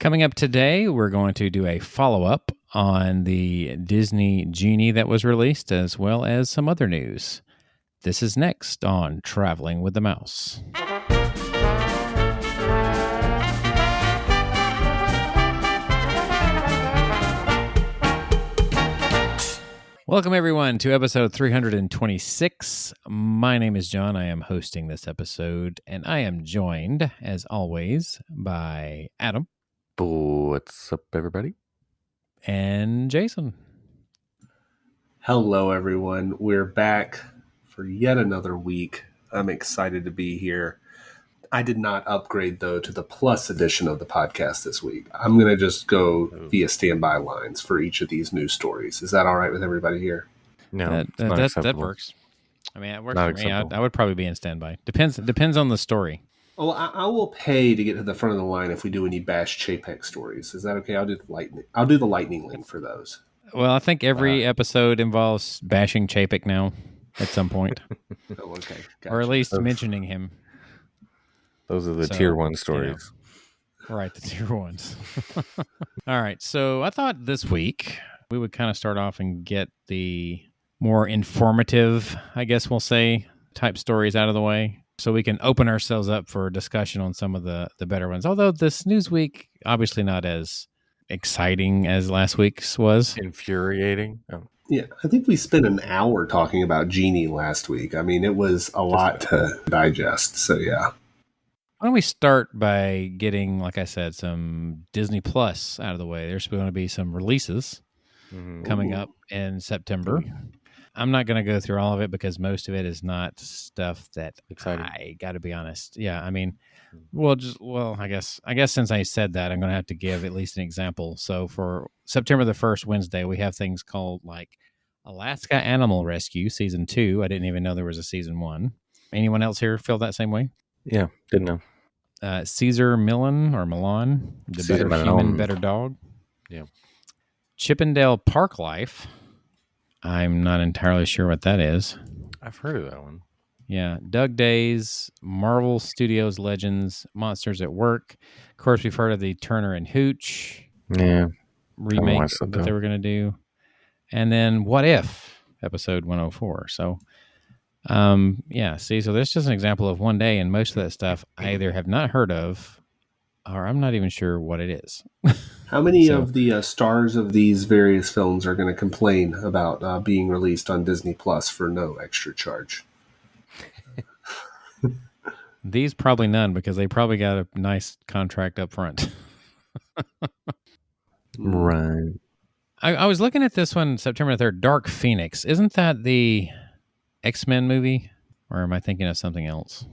Coming up today, we're going to do a follow-up on the Disney Genie that was released, as well as some other news. This is next on Traveling with the Mouse. Welcome, everyone, to episode 326. My name is John. I am hosting this episode, and I am joined, as always, by Adam. What's up, everybody? And Jason. Hello, everyone. We're back for yet another week. I'm excited to be here. I did not upgrade, though, to the Plus edition of the podcast this week. I'm going to just go via standby lines for each of these news stories. Is that all right with everybody here? No, that works. I mean, it works for me. I would probably be in standby. Depends on the story. Oh, I will pay to get to the front of the line if we do any Bash Chapek stories. Is that okay? I'll do the lightning link for those. Well, I think every episode involves bashing Chapek now at some point. Oh, okay. Gotcha. Or at least mentioning him. Those are the tier 1 stories. You know, right, the tier 1s. All right, so I thought this week we would kind of start off and get the more informative, I guess we'll say, type stories out of the way, so we can open ourselves up for discussion on some of the better ones. Although this news week, obviously not as exciting as last week's was. Infuriating. Oh. Yeah, I think we spent an hour talking about Genie last week. I mean, it was a lot to digest, so yeah. Why don't we start by getting, like I said, some Disney Plus out of the way. There's going to be some releases coming up in September. I'm not going to go through all of it because most of it is not stuff that I got to be honest. Yeah, I mean, I guess since I said that, I'm going to have to give at least an example. So for September the 1st, Wednesday, we have things called like Alaska Animal Rescue Season 2. I didn't even know there was a Season 1. Anyone else here feel that same way? Yeah, didn't know. Caesar Milan, the Better Human, Better Dog. Yeah. Chippendale Park Life. I'm not entirely sure what that is. I've heard of that one. Yeah. Doug Days, Marvel Studios Legends, Monsters at Work. Of course, we've heard of the Turner and Hooch remake that they were going to do. And then What If, episode 104. So, so there's just an example of one day, and most of that stuff I either have not heard of or I'm not even sure what it is. How many of the stars of these various films are going to complain about being released on Disney Plus for no extra charge? These probably none, because they probably got a nice contract up front. Right. I was looking at this one, September 3rd, Dark Phoenix. Isn't that the X-Men movie? Or am I thinking of something else?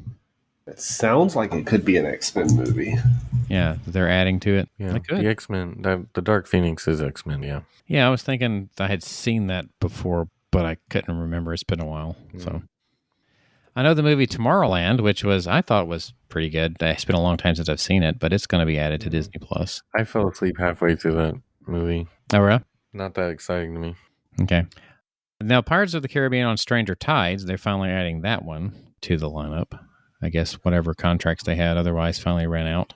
It sounds like it could be an X-Men movie. Yeah, they're adding to it. Yeah, the X-Men, the Dark Phoenix is X-Men, yeah. Yeah, I was thinking I had seen that before, but I couldn't remember. It's been a while. So I know the movie Tomorrowland, which I thought was pretty good. It's been a long time since I've seen it, but it's going to be added to Disney Plus. I fell asleep halfway through that movie. Oh, really? Not that exciting to me. Okay. Now, Pirates of the Caribbean on Stranger Tides, they're finally adding that one to the lineup. I guess whatever contracts they had otherwise finally ran out.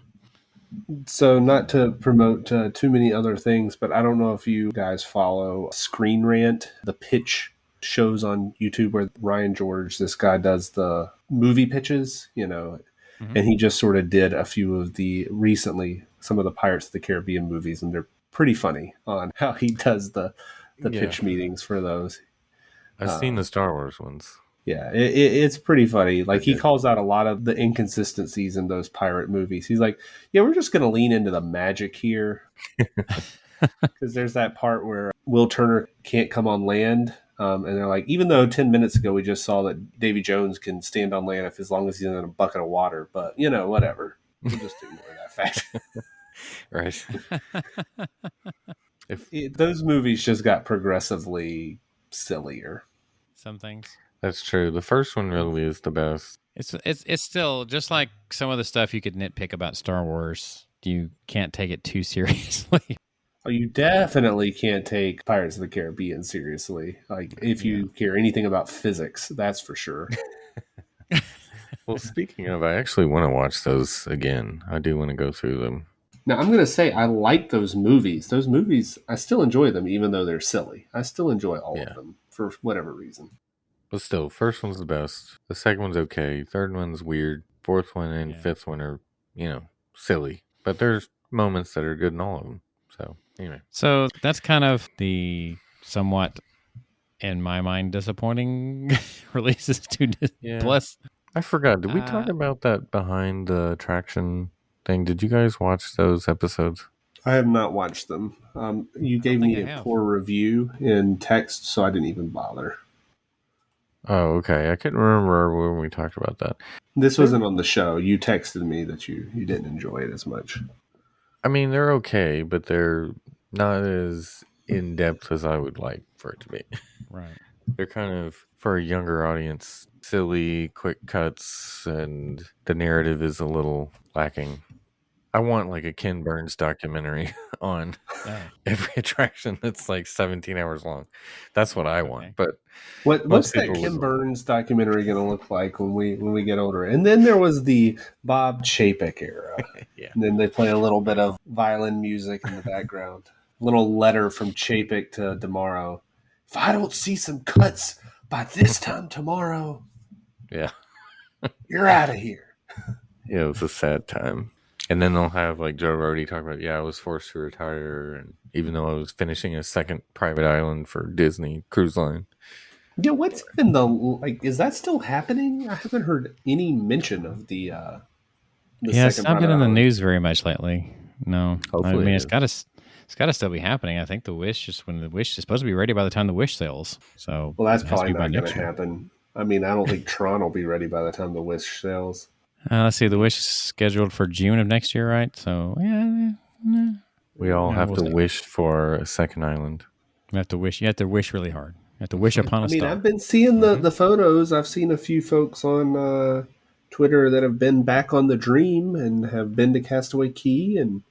So not to promote too many other things, but I don't know if you guys follow Screen Rant, the pitch shows on YouTube where Ryan George, this guy, does the movie pitches, and he just sort of did a few of some of the Pirates of the Caribbean movies, and they're pretty funny on how he does the pitch meetings for those. I've seen the Star Wars ones. Yeah, it's pretty funny. Like, he calls out a lot of the inconsistencies in those pirate movies. He's like, yeah, we're just going to lean into the magic here. Because there's that part where Will Turner can't come on land. And they're like, even though 10 minutes ago we just saw that Davy Jones can stand on land as long as he's in a bucket of water. But, whatever. We'll just ignore that fact. Right. Those movies just got progressively sillier. Some things. That's true. The first one really is the best. It's still just like some of the stuff you could nitpick about Star Wars. You can't take it too seriously. Oh, you definitely can't take Pirates of the Caribbean seriously. Like, if you care anything about physics, that's for sure. Well, speaking of, I actually want to watch those again. I do want to go through them. Now, I'm going to say I like those movies. Those movies, I still enjoy them, even though they're silly. I still enjoy all of them for whatever reason. But still, first one's the best. The second one's okay. Third one's weird. Fourth one and fifth one are, silly. But there's moments that are good in all of them. So, anyway. So that's kind of the somewhat, in my mind, disappointing releases to Disney Plus. I forgot. Did we talk about that behind the attraction thing? Did you guys watch those episodes? I have not watched them. You gave me a poor review in text, so I didn't even bother. Oh, okay. I couldn't remember when we talked about that. This wasn't on the show. You texted me that you didn't enjoy it as much. I mean, they're okay, but they're not as in-depth as I would like for it to be. Right. They're kind of, for a younger audience, silly, quick cuts, and the narrative is a little lacking. I want like a Ken Burns documentary on every attraction that's like 17 hours long. That's what I want. But what's that Ken Burns documentary going to look like when we get older? And then there was the Bob Chapek era. And then they play a little bit of violin music in the background. Little letter from Chapek to tomorrow. If I don't see some cuts by this time tomorrow, you're out of here. Yeah, it was a sad time. And then they'll have like Joe Rody talk about, I was forced to retire, and even though I was finishing a second private island for Disney Cruise Line. Yeah, what's even is that still happening? I haven't heard any mention of the it's not been in the news very much lately. No, hopefully I mean it's got to still be happening. I think the Wish is supposed to be ready by the time the Wish sails. So that's probably not going to happen. I mean, I don't think Tron will be ready by the time the Wish sails. Let's see. The Wish is scheduled for June of next year, right? So, we all have to wish for a second island. You have to wish. You have to wish really hard. You have to wish upon a star. I've been seeing the photos. I've seen a few folks on Twitter that have been back on the Dream and have been to Castaway Cay and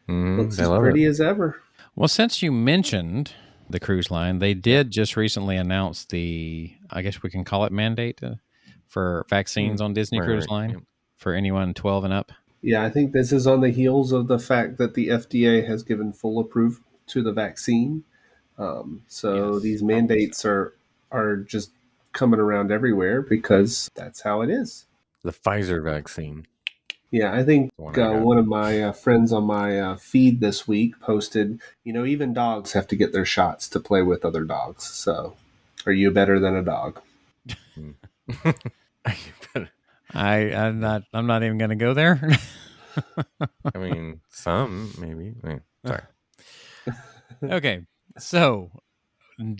looks as pretty as ever. Well, since you mentioned the cruise line, they did just recently announce I guess we can call it mandate for vaccines on Disney Cruise Line. For anyone 12 and up. Yeah, I think this is on the heels of the fact that the FDA has given full approval to the vaccine. These mandates are just coming around everywhere because that's how it is. The Pfizer vaccine. Yeah, I think one of my friends on my feed this week posted, even dogs have to get their shots to play with other dogs. So are you better than a dog? I'm not even going to go there. I mean, some maybe. Sorry. Okay, so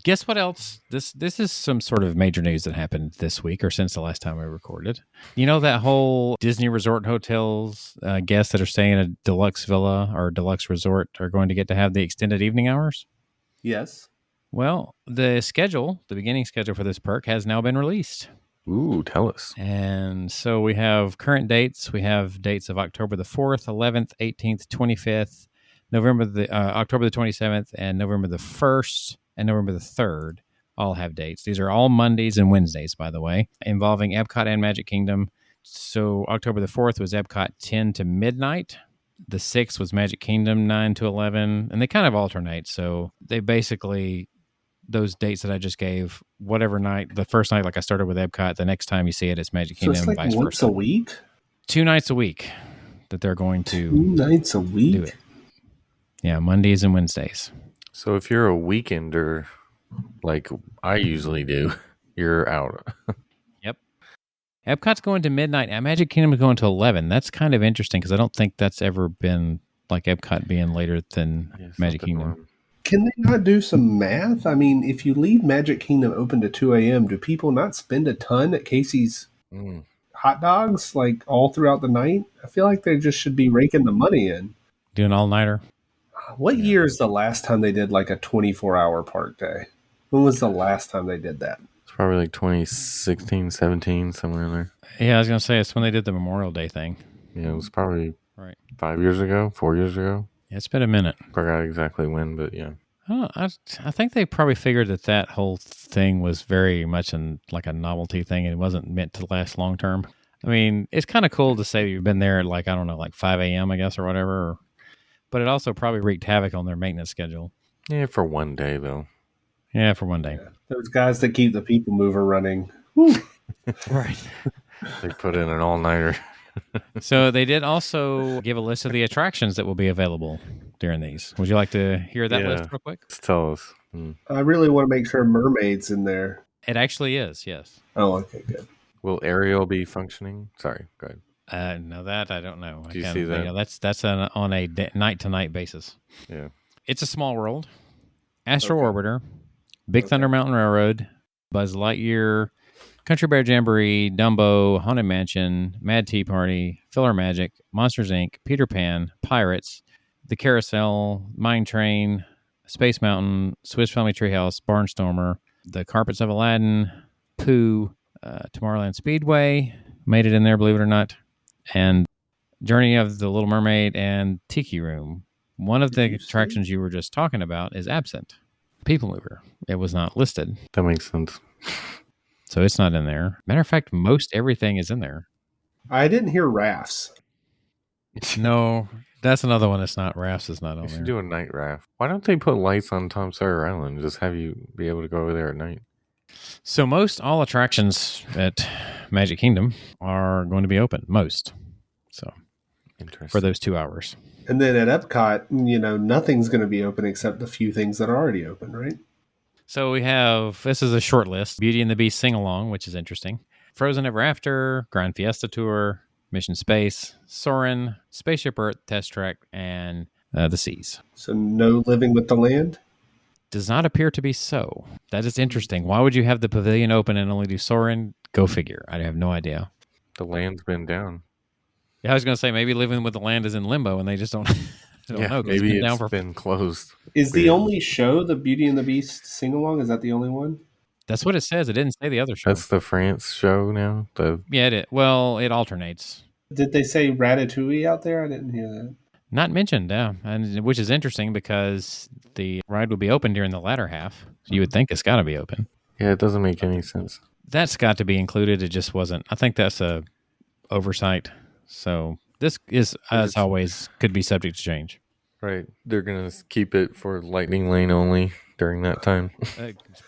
guess what else? This is some sort of major news that happened this week or since the last time we recorded. You know that whole Disney Resort hotels guests that are staying in a deluxe villa or deluxe resort are going to get to have the extended evening hours? Yes. Well, the beginning schedule for this perk has now been released. Ooh, tell us. And so we have current dates. We have dates of October the 4th, 11th, 18th, 25th, October the 27th, and November the 1st, and November the 3rd all have dates. These are all Mondays and Wednesdays, by the way, involving Epcot and Magic Kingdom. So October the 4th was Epcot 10 to midnight. The 6th was Magic Kingdom 9 to 11, and they kind of alternate. So they basically... those dates that I just gave, whatever night, the first night, like I started with Epcot, the next time you see it, it's Magic Kingdom. So it's like once a week? 2 nights a week that they're going to 2 nights a week? do it. Yeah, Mondays and Wednesdays. So if you're a weekender, like I usually do, you're out. Yep. Epcot's going to midnight, and Magic Kingdom is going to 11. That's kind of interesting because I don't think that's ever been like Epcot being later than Magic Kingdom. Normal. Can they not do some math? I mean, if you leave Magic Kingdom open to 2 a.m., do people not spend a ton at Casey's hot dogs like all throughout the night? I feel like they just should be raking the money in. Do an all-nighter? What year is the last time they did like a 24-hour park day? When was the last time they did that? It's probably like 2016, 17, somewhere in there. Yeah, I was going to say it's when they did the Memorial Day thing. Yeah, it was probably 5 years ago, 4 years ago. Yeah, it's been a minute. Forgot exactly when, but yeah. I think they probably figured that whole thing was very much like a novelty thing and it wasn't meant to last long term. I mean, it's kind of cool to say you've been there at like, I don't know, like 5 a.m., I guess, or whatever. But it also probably wreaked havoc on their maintenance schedule. Yeah, for one day though. Yeah, for one day. Yeah. Those guys that keep the people mover running. Whew. Right. They put in an all-nighter. So they did also give a list of the attractions that will be available during these. Would you like to hear that list real quick? Just tell us. I really want to make sure mermaids in there. It actually is, yes. Oh, okay, good. Will Ariel be functioning? Sorry, go ahead. No, that I don't know. Do you see that? You know, that's on a night-to-night basis. Yeah. It's a Small World, Astro Orbiter, Big Thunder Mountain Railroad, Buzz Lightyear, Country Bear Jamboree, Dumbo, Haunted Mansion, Mad Tea Party, Filler Magic, Monsters Inc., Peter Pan, Pirates, The Carousel, Mine Train, Space Mountain, Swiss Family Treehouse, Barnstormer, The Carpets of Aladdin, Pooh, Tomorrowland Speedway, made it in there, believe it or not, and Journey of the Little Mermaid and Tiki Room. One of the attractions you were just talking about is absent. People Mover. It was not listed. That makes sense. So it's not in there. Matter of fact, most everything is in there. I didn't hear rafts. No, that's another one that's not. Rafts is not on You there. should do a night raft. Why don't they put lights on Tom Sawyer Island? Just have you be able to go over there at night. So most all attractions at Magic Kingdom are going to be open. Most. So Interesting. for those 2 hours. And then at Epcot, nothing's going to be open except the few things that are already open, right? So we have, this is a short list, Beauty and the Beast Sing-Along, which is interesting. Frozen Ever After, Grand Fiesta Tour, Mission Space, Soarin', Spaceship Earth, Test Track, and The Seas. So no Living with the Land? Does not appear to be so. That is interesting. Why would you have the pavilion open and only do Soarin'? Go figure. I have no idea. The land's been down. Yeah, I was going to say maybe Living with the Land is in limbo and they just don't know. Maybe it's been closed. Is the only show the Beauty and the Beast sing-along? Is that the only one? That's what it says. It didn't say the other show. That's the France show now? Yeah, it alternates. Did they say Ratatouille out there? I didn't hear that. Not mentioned, yeah. And which is interesting because the ride will be open during the latter half. So you would think it's got to be open. Yeah, it doesn't make any sense. That's got to be included. It just wasn't. I think that's a oversight. So this is, as always, could be subject to change. Right. They're going to keep it for Lightning Lane only during that time.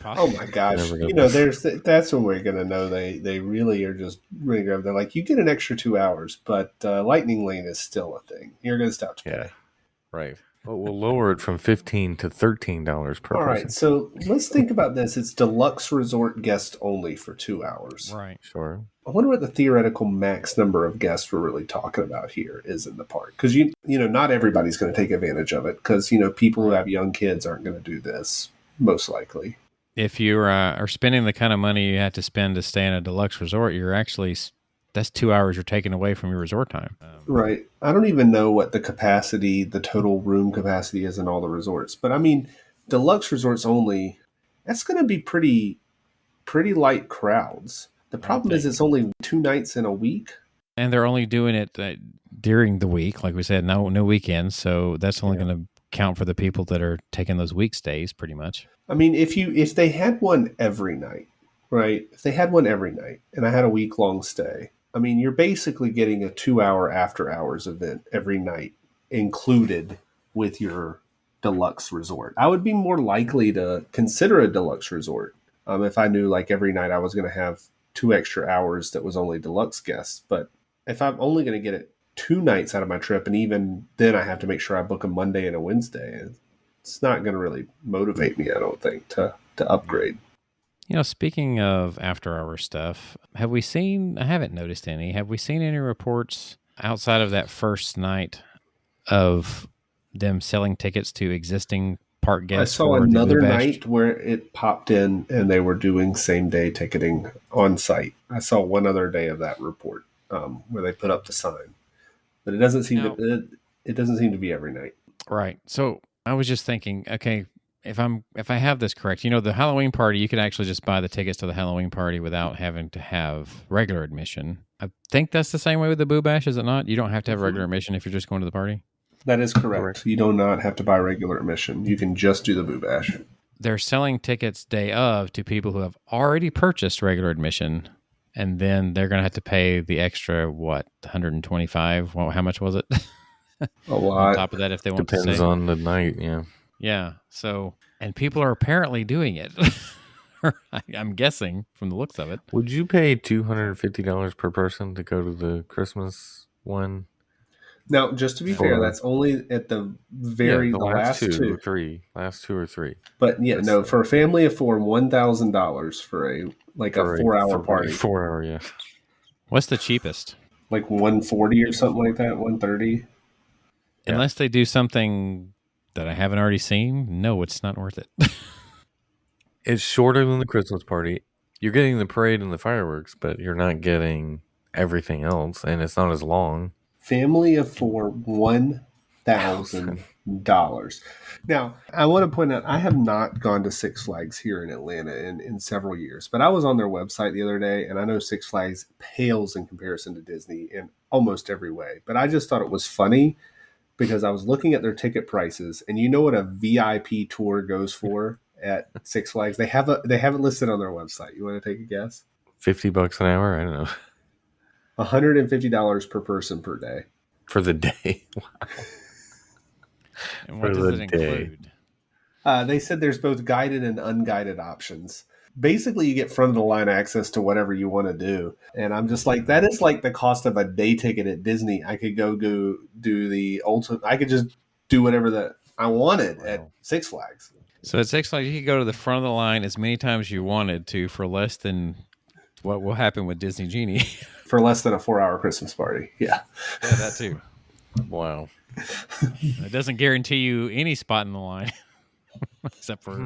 Oh my gosh. That's when we're going to know they really are just really grab. They're like, you get an extra 2 hours, but Lightning Lane is still a thing. You're going to stop to pay. Right. But we'll lower it from $15 to $13 per person. All right. So let's think about this. It's deluxe resort guest only for 2 hours. Right. Sure. I wonder what the theoretical max number of guests we're really talking about here is in the park. Because, not everybody's going to take advantage of it. Because, people who have young kids aren't going to do this, most likely. If you are spending the kind of money you have to spend to stay in a deluxe resort, that's 2 hours you're taking away from your resort time. Right. I don't even know what the total room capacity is in all the resorts. But, deluxe resorts only, that's going to be pretty light crowds. The problem is it's only 2 nights in a week. And they're only doing it during the week. Like we said, no weekends. So that's only going to count for the people that are taking those week stays pretty much. If they had one every night, right? If they had one every night and I had a week-long stay, you're basically getting a 2-hour after-hours event every night included with your deluxe resort. I would be more likely to consider a deluxe resort if I knew like every night I was going to have 2 extra hours that was only deluxe guests. But if I'm only going to get it 2 nights out of my trip, and even then I have to make sure I book a Monday and a Wednesday, it's not going to really motivate me, I don't think, to upgrade. Speaking of after-hour stuff, I haven't noticed any. Have we seen any reports outside of that first night of them selling tickets to existing park guests? I saw another night where it popped in and they were doing same-day ticketing on site. I saw one other day of that report where they put up the sign. But it doesn't seem to be every night. Right. So I was just thinking, okay, if I have this correct, the Halloween party, you could actually just buy the tickets to the Halloween party without having to have regular admission. I think that's the same way with the Boo Bash, is it not? You don't have to have regular admission if you're just going to the party. That is correct. You do not have to buy regular admission. You can just do the Boo Bash. They're selling tickets day of to people who have already purchased regular admission, and then they're going to have to pay the extra, $125? Well, how much was it? A On lot. top of that, if they want Depends to say. on the night, yeah. Yeah. So, and people are apparently doing it. I'm guessing from the looks of it. Would you pay $250 per person to go to the Christmas one? Now, just to be fair, that's only at the The last two. last two or three. But yeah, That's no, for a family of four, $1,000 for a 4-hour party. 4 hour, yeah. What's the cheapest? Like 140 or something like that, 130. Yeah. Unless they do something that I haven't already seen, no, it's not worth it. It's shorter than the Christmas party. You're getting the parade and the fireworks, but you're not getting everything else, and it's not as long. Family of four, $1,000. Now, I want to point out, I have not gone to Six Flags here in Atlanta in several years, but I was on their website the other day, and I know Six Flags pales in comparison to Disney in almost every way. But I just thought it was funny because I was looking at their ticket prices, and you know what a VIP tour goes for at Six Flags? They have it listed on their website. You want to take a guess? $50 an hour? I don't know. $150 per person per day. For the day. Wow. And what does it include? They said there's both guided and unguided options. Basically, you get front of the line access to whatever you want to do. And I'm just like, that is like the cost of a day ticket at Disney. I could go do the ultimate. I could just do whatever that I wanted at Six Flags. So at Six Flags, you could go to the front of the line as many times as you wanted to for less than what will happen with Disney Genie. For less than a 4-hour Christmas party. Yeah. Yeah, that too. Wow. It doesn't guarantee you any spot in the line. Except for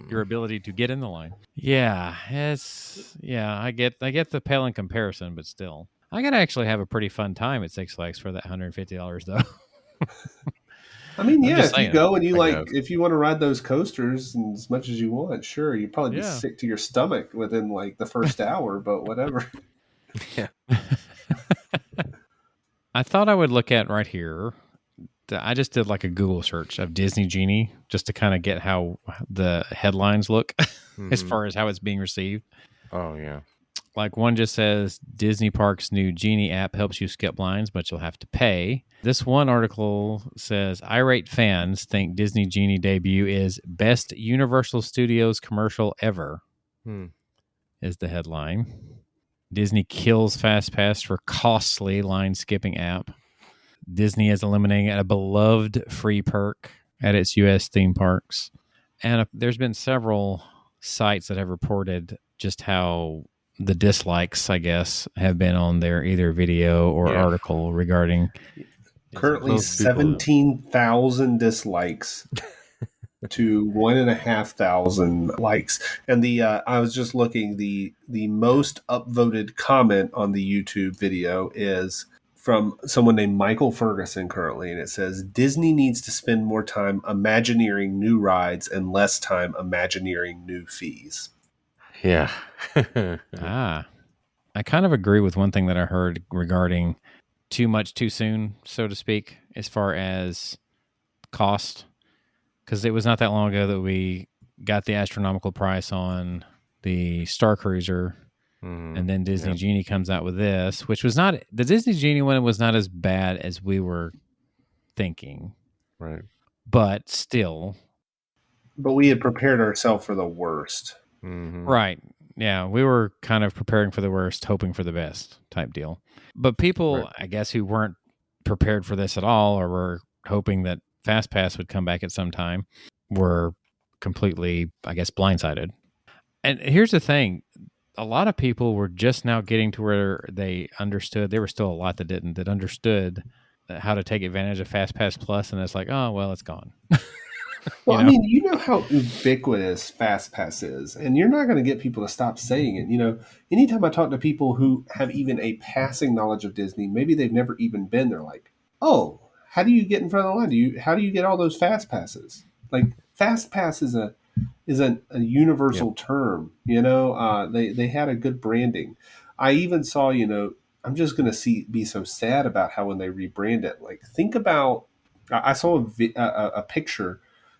your ability to get in the line. Yeah, I get the pale in comparison, but still. I gotta actually have a pretty fun time at Six Flags for that $150 though. I mean, yeah, if saying. you go and if you want to ride those coasters and as much as you want, sure, you'd probably be sick to your stomach within like the first hour, but whatever. Yeah. I thought I would look at right here. I just did like a Google search of Disney Genie just to kind of get how the headlines look as far as how it's being received. Oh, yeah. Like one just says Disney Parks' new Genie app helps you skip lines, but you'll have to pay. This one article says irate fans think Disney Genie debut is best Universal Studios commercial ever. Is the headline. Disney kills FastPass for costly line skipping app. Disney is eliminating a beloved free perk at its U.S. theme parks. And there's been several sites that have reported just how the dislikes, I guess, have been on their either video or article regarding. Currently 17,000 dislikes to 1,500 likes. And I was just looking, the most upvoted comment on the YouTube video is from someone named Michael Ferguson currently, and it says Disney needs to spend more time imagineering new rides and less time imagineering new fees. Yeah. I kind of agree with one thing that I heard regarding too much too soon, so to speak, as far as cost. Because it was not that long ago that we got the astronomical price on the Star Cruiser. And then Disney Genie comes out with this, which was not the Disney Genie one was not as bad as we were thinking. Right. But still. But we had prepared ourselves for the worst. Right. Yeah. We were kind of preparing for the worst, hoping for the best type deal. But people, I guess, who weren't prepared for this at all or were hoping that FastPass would come back at some time were completely, I guess, blindsided. And here's the thing. A lot of people were just now getting to where they understood. There were still a lot that didn't, that understood how to take advantage of FastPass Plus, and it's like, oh, well, it's gone. Well, I mean, you know how ubiquitous FastPass is, and you're not going to get people to stop saying it. You know, anytime I talk to people who have even a passing knowledge of Disney, maybe they've never even been, they're like, oh, how do you get in front of the line? How do you get all those FastPasses? Like, FastPass is a universal term, you know. They had a good branding. I even saw, you know, I'm just going to be so sad about how when they rebrand it, like think about, I saw a picture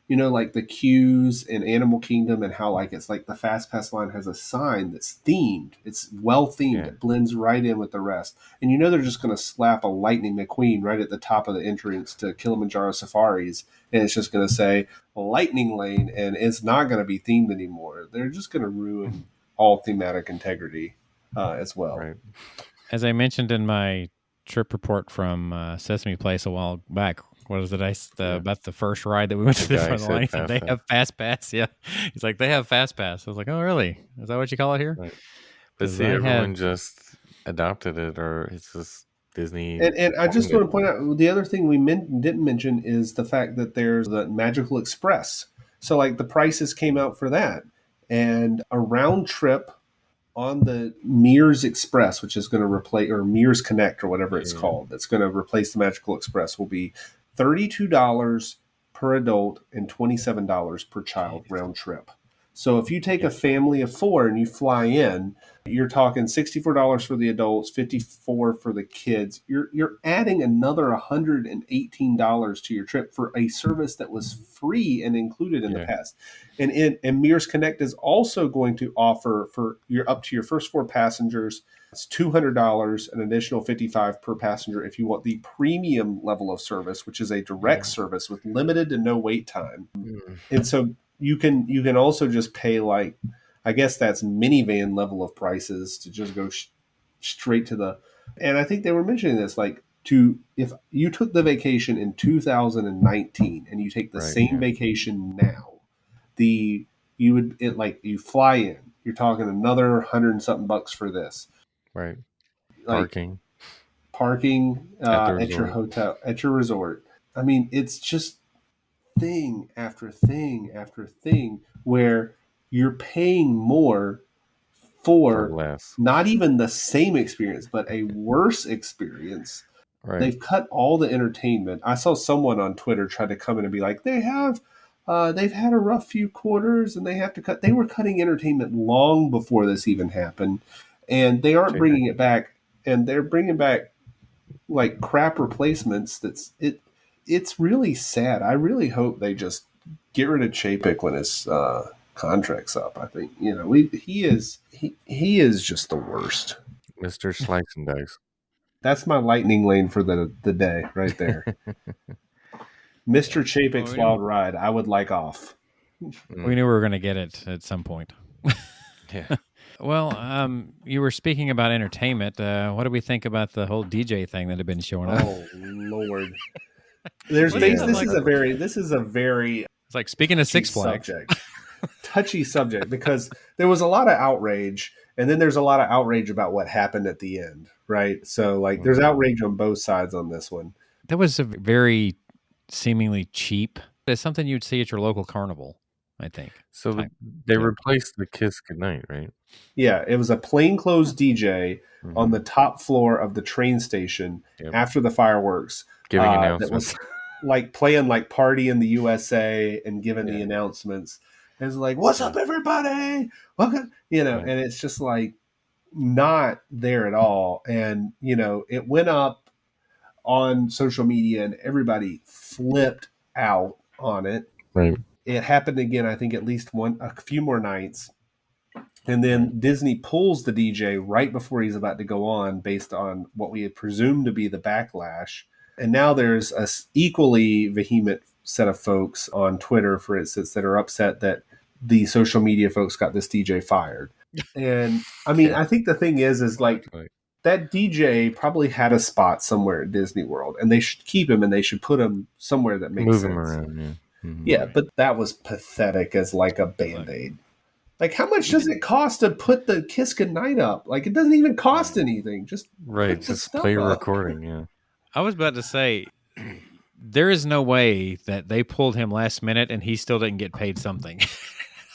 like the queues in Animal Kingdom and how like it's like the Fast Pass line has a sign that's themed. It's well themed. Yeah. It blends right in with the rest. And they're just going to slap a Lightning McQueen right at the top of the entrance to Kilimanjaro Safaris, and it's just going to say Lightning Lane, and it's not going to be themed anymore. They're just going to ruin all thematic integrity as well. Right. As I mentioned in my trip report from Sesame Place a while back, what is it? About the first ride that we went to the front of the line. He said they have Fast Pass. Yeah, he's like they have Fast Pass. I was like, oh really? Is that what you call it here? Right. But see, everyone just adopted it, or it's just Disney. And I just want to point out the other thing we didn't mention is the fact that there's the Magical Express. So like the prices came out for that, and a round trip on the Mears Express, which is going to replace, or Mears Connect or whatever it's called, that's going to replace the Magical Express, will be $32 per adult and $27 per child round trip. So if you take a family of 4 and you fly in, you're talking $64 for the adults, $54 for the kids. You're adding another $118 to your trip for a service that was free and included in the past. And Mears Connect is also going to offer for up to your first 4 passengers, it's $200, an additional $55 per passenger if you want the premium level of service, which is a direct service with limited to no wait time. And so you can also just pay like, I guess that's minivan level of prices to just go straight to the. And I think they were mentioning this, like if you took the vacation in 2019 and you take the same vacation now, you fly in, you're talking another $100 and something bucks for this. Right. Like, parking at your hotel, at your resort. I mean, it's just thing after thing after thing where you're paying more for less. Not even the same experience, but a worse experience. Right. They've cut all the entertainment. I saw someone on Twitter try to come in and be like, they've had a rough few quarters and they have to cut. They were cutting entertainment long before this even happened, and they aren't bringing it back. And they're bringing back like crap replacements. It's really sad. I really hope they just get rid of Chapek when his contract's up. I think he is just the worst. Mr. Slice and Dice. That's my lightning lane for the day right there. Mr. Chapek's Wild Ride. I would like off. We knew we were going to get it at some point. Yeah. Well, you were speaking about entertainment. What do we think about the whole DJ thing that had been showing up? Oh Lord. This is a very it's like speaking of Six Flags touchy subject, because there was a lot of outrage, and then there's a lot of outrage about what happened at the end, right? So like there's outrage on both sides on this one. That was a very seemingly cheap. It's something you'd see at your local carnival, I think. So they replaced the Kiss Goodnight, right? Yeah, it was a plainclothes DJ on the top floor of the train station after the fireworks. Giving announcements. That was like playing like Party in the USA and giving the announcements. It was like, what's up, everybody? Welcome. And it's just like not there at all. And, it went up on social media and everybody flipped out on it. Right. It happened again, I think at least a few more nights. And then Disney pulls the DJ right before he's about to go on based on what we had presumed to be the backlash. And now there's a equally vehement set of folks on Twitter, for instance, that are upset that the social media folks got this DJ fired. And I mean, I think the thing is like that DJ probably had a spot somewhere at Disney World, and they should keep him and they should put him somewhere that makes sense. Move him around, yeah. Mm-hmm. Yeah, but that was pathetic as like a Band-Aid. Like, how much does it cost to put the Kiss Goodnight up? Like, it doesn't even cost anything. Just play a recording, yeah. I was about to say, there is no way that they pulled him last minute and he still didn't get paid something.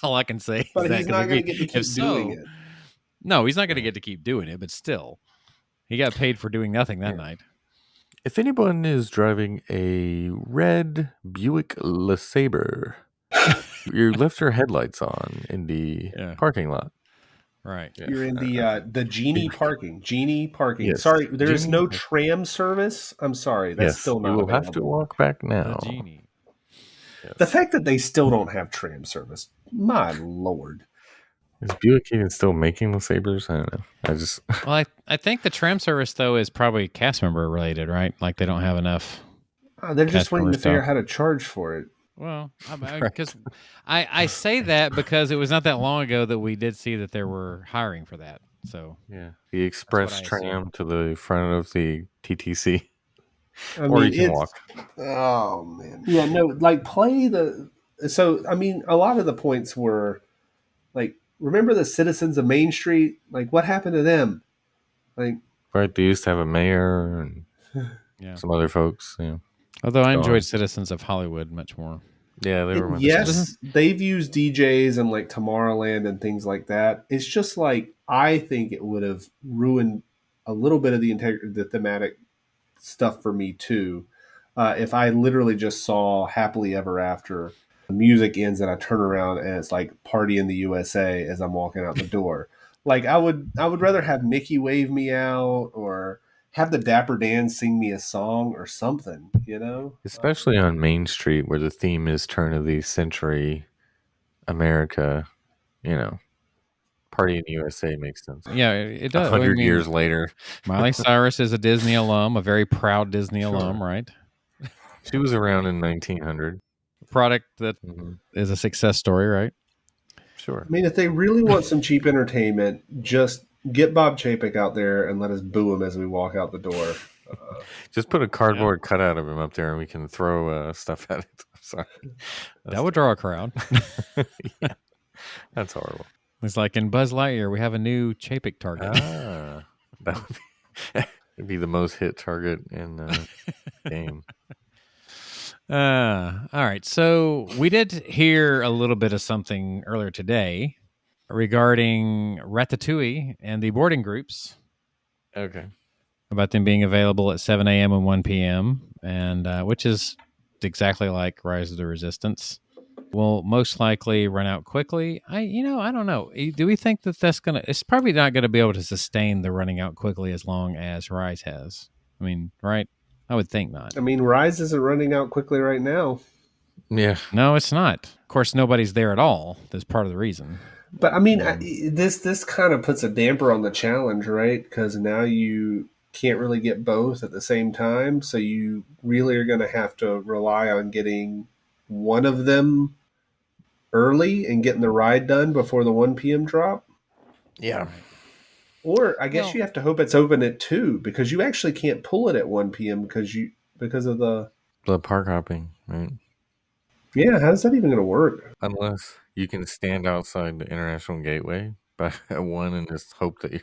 All I can say but is that. He's not going to get to keep doing it. No, he's not going to get to keep doing it, but still. He got paid for doing nothing that night. If anyone is driving a red Buick LeSabre, you left your headlights on in the parking lot. Right. Yeah. You're in the Genie parking. Genie parking. Yes. Sorry, there is no tram service. I'm sorry. That's still not available. You will have to walk back now. The Genie. Yes. The fact that they still don't have tram service, my lord. Is Buick even still making the Sabres? I don't know. Well, I think the tram service though is probably cast member related, right? Like they don't have enough. They're just Cast waiting member to figure stuff. out how to charge for it. Well, because I say that because it was not that long ago that we did see that there were hiring for that. So Yeah, the express I tram assume. to the front of the TTC, I or mean, you can walk. oh man, yeah, no, like play the. So I mean, a lot of the points were like, remember the citizens of Main Street? Like, what happened to them? Like, Right, they used to have a mayor and Yeah. some other folks. Yeah, Although I enjoyed Gone. Citizens of Hollywood much more. Yeah, they were much better. yes, they've used DJs and like Tomorrowland and things like that. It's just like I think it would have ruined a little bit of the thematic stuff for me too. If I literally just saw Happily Ever After, the music ends and I turn around and it's like Party in the USA as I'm walking out the door. Like I would rather have Mickey wave me out or have the Dapper Dan sing me a song or something, you know? Especially on Main Street, where the theme is turn of the century America. You know, Party in the USA makes sense. Yeah, it does. 100 years later, Miley Cyrus is a Disney alum, a very proud Disney alum, right? she was around in 1900. Product that Mhm. is a success story, right? Sure. I mean, if they really want some cheap entertainment, just get Bob Chapek out there and let us boo him as we walk out the door. Just put a cardboard cutout of him up there, and we can throw stuff at it. Sorry, That would draw a crowd. yeah, that's horrible. It's like in Buzz Lightyear, we have a new Chapek target. That would it'd be the most hit target in the game. All right. So we did hear a little bit of something earlier today regarding Ratatouille and the boarding groups Okay. about them being available at 7 a.m. and 1 p.m., and which is exactly like Rise of the Resistance. Will most likely run out quickly. I don't know. Do we think that that's gonna? It's probably not going to be able to sustain the running out quickly as long as Rise has. I mean, right? I would think not. I mean, Rise isn't running out quickly right now. Yeah. No, it's not. Of course, nobody's there at all. That's part of the reason. But I mean, this kind of puts a damper on the challenge, right? Because now you can't really get both at the same time, so you really are going to have to rely on getting one of them early and getting the ride done before the 1 p.m. drop. Yeah. Or I guess you have to hope it's open at 2 because you actually can't pull it at 1 p.m. because of the park hopping, right? Yeah, how's that even going to work? Unless you can stand outside the International Gateway at 1 and just hope that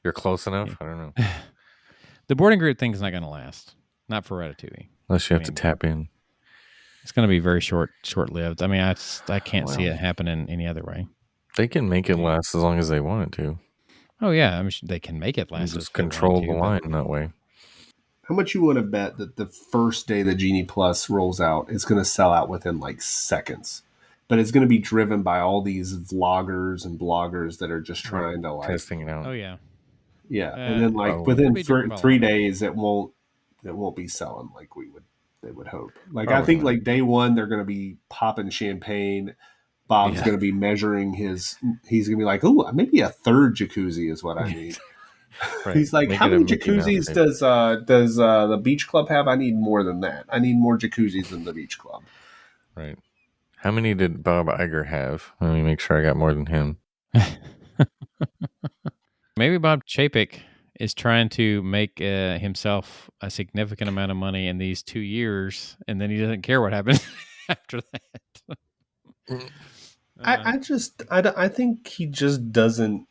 you're close enough. I don't know. The boarding group thing is not going to last. Not for Ratatouille. Unless you have to tap in. It's going to be very short-lived. I mean, I can't see it happening any other way. They can make it last as long as they want it to. Oh yeah, I mean, they can make it last. Just control the line that way. How much you want to bet that the first day the Genie Plus rolls out, it's going to sell out within like seconds? But it's going to be driven by all these vloggers and bloggers that are just trying to like testing it out. Oh yeah, yeah, and then like within 3 days, it won't be selling like they would hope. Like I think like day one they're going to be popping champagne. Bob's going to be measuring he's going to be like, oh, maybe a third jacuzzi is what I need. Right. He's like, how many jacuzzis does the beach club have? I need more than that. I need more jacuzzis than the beach club. Right. How many did Bob Iger have? Let me make sure I got more than him. Maybe Bob Chapek is trying to make himself a significant amount of money in these 2 years, and then he doesn't care what happens after that. I think he just doesn't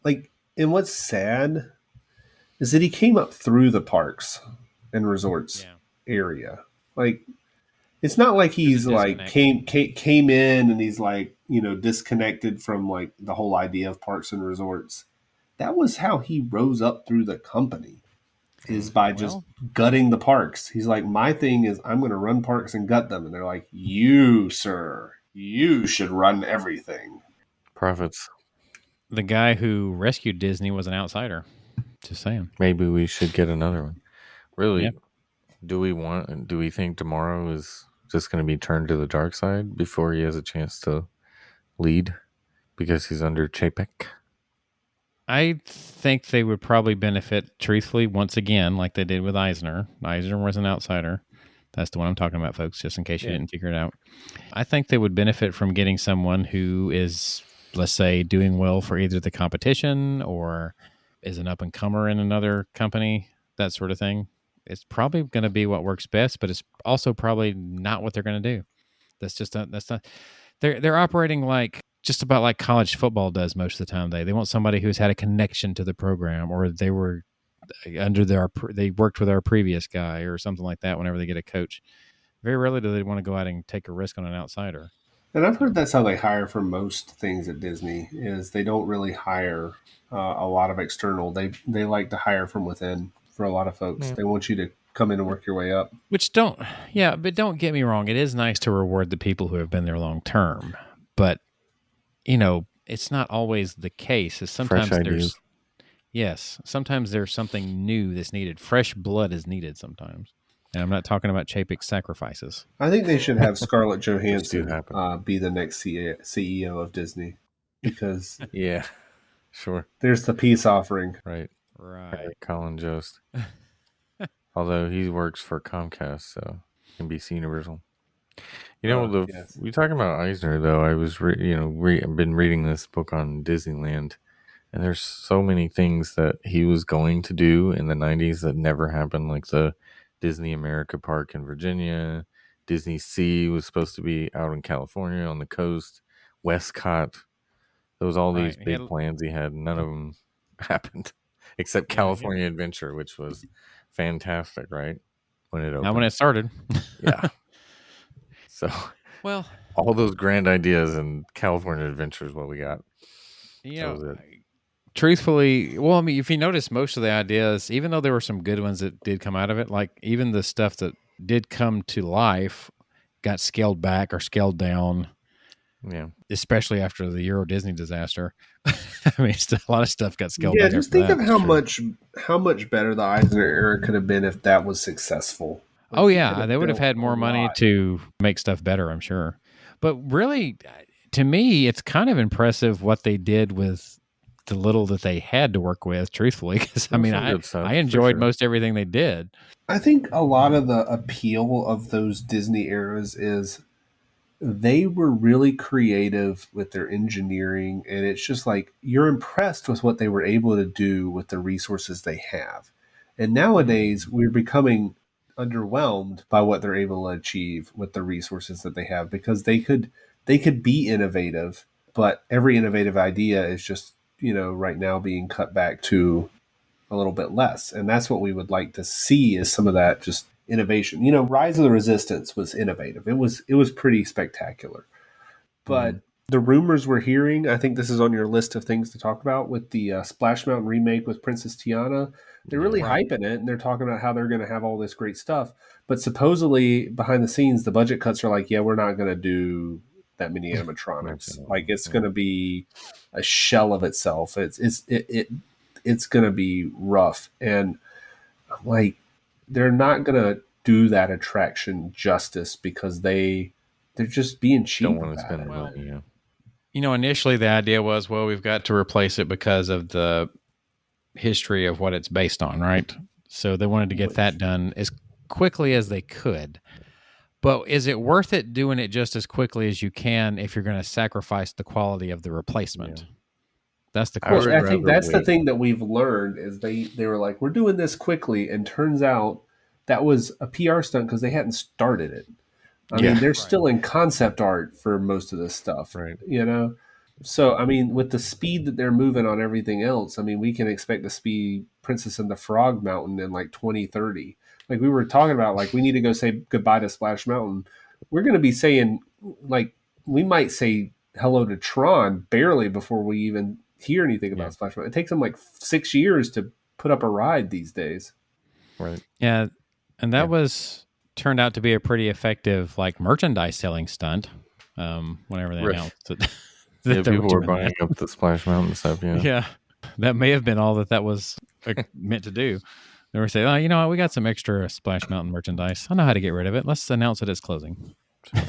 like. And what's sad is that he came up through the parks and resorts area. Like, it's not like he's like came in and he's like, disconnected from like the whole idea of parks and resorts. That was how he rose up through the company, is by just gutting the parks. He's like, my thing is I'm going to run parks and gut them. And they're like, you, sir, you should run everything. Profits. The guy who rescued Disney was an outsider. Just saying. Maybe we should get another one. Really? Do we think tomorrow is just going to be turned to the dark side before he has a chance to lead because he's under Chapek? I think they would probably benefit, truthfully, once again, like they did with Eisner. Eisner was an outsider. That's the one I'm talking about, folks, just in case you didn't figure it out. I think they would benefit from getting someone who is, let's say, doing well for either the competition or is an up-and-comer in another company, that sort of thing. It's probably going to be what works best, but it's also probably not what they're going to do. That's not. They're operating like just about like college football does most of the time. They want somebody who's had a connection to the program, or they were they worked with our previous guy or something like that. Whenever they get a coach, very rarely do they want to go out and take a risk on an outsider. And I've heard that's how they hire for most things at Disney. Is they don't really hire a lot of external. They like to hire from within for a lot of folks. They want you to come in and work your way up. But don't get me wrong. It is nice to reward the people who have been there long term, but it's not always the case. Sometimes sometimes there's something new that's needed. Fresh blood is needed sometimes. And I'm not talking about Chapek's sacrifices. I think they should have Scarlett Johansson be the next CEO of Disney because yeah, sure. There's the peace offering. Right. Colin Jost. Although he works for Comcast, so NBC Universal. We talking about Eisner though. I was, I've been reading this book on Disneyland, and there's so many things that he was going to do in the '90s that never happened, like the Disney America Park in Virginia. Disney Sea was supposed to be out in California on the coast. Westcott. There was all these big plans he had. None of them happened except California Adventure, which was fantastic, right? When it opened. Not when it started. Yeah. So, all those grand ideas and California Adventure is what we got. Truthfully, if you notice, most of the ideas, even though there were some good ones that did come out of it, like even the stuff that did come to life got scaled back or scaled down. Yeah. Especially after the Euro Disney disaster. I mean, a lot of stuff got scaled back. Yeah, just think of how much better the Eisner era could have been if that was successful. They would have had more money to make stuff better, I'm sure. But really, to me, it's kind of impressive what they did with the little that they had to work with, truthfully, because I enjoyed most everything they did. I think a lot of the appeal of those Disney eras is they were really creative with their engineering, and it's just like you're impressed with what they were able to do with the resources they have. And nowadays, we're becoming underwhelmed by what they're able to achieve with the resources that they have, because they could be innovative, but every innovative idea is just right now being cut back to a little bit less. And that's what we would like to see, is some of that just innovation. Rise of the Resistance was innovative. It was pretty spectacular. But the rumors we're hearing, I think this is on your list of things to talk about, with the Splash Mountain remake with Princess Tiana. They're really hyping it, and they're talking about how they're going to have all this great stuff. But supposedly behind the scenes, the budget cuts are like, we're not going to do that many animatronics. Like, it's going to be a shell of itself. It's going to be rough. And like, they're not going to do that attraction justice because they're just being cheap. Don't want to spend money. Initially the idea was, we've got to replace it because of the history of what it's based on, right? So they wanted to get that done as quickly as they could. But is it worth it doing it just as quickly as you can if you're going to sacrifice the quality of the replacement? Yeah. That's the question. I think that's the thing that we've learned, is they were like, we're doing this quickly, and turns out that was a PR stunt because they hadn't started it. I mean, they're still in concept art for most of this stuff, right? So, I mean, with the speed that they're moving on everything else, I mean, we can expect to see Princess and the Frog Mountain in like 2030. Like we were talking about, like we need to go say goodbye to Splash Mountain. We're going to be saying, like, we might say hello to Tron barely before we even hear anything about Splash Mountain. It takes them like 6 years to put up a ride these days. Right. Yeah. And that was turned out to be a pretty effective, like, merchandise selling stunt. Whenever they announced it. People were buying up the Splash Mountain stuff. Yeah. Yeah. That may have been all that was meant to do. They were saying, "Oh, you know what? We got some extra Splash Mountain merchandise. I know how to get rid of it. Let's announce that it's closing." So,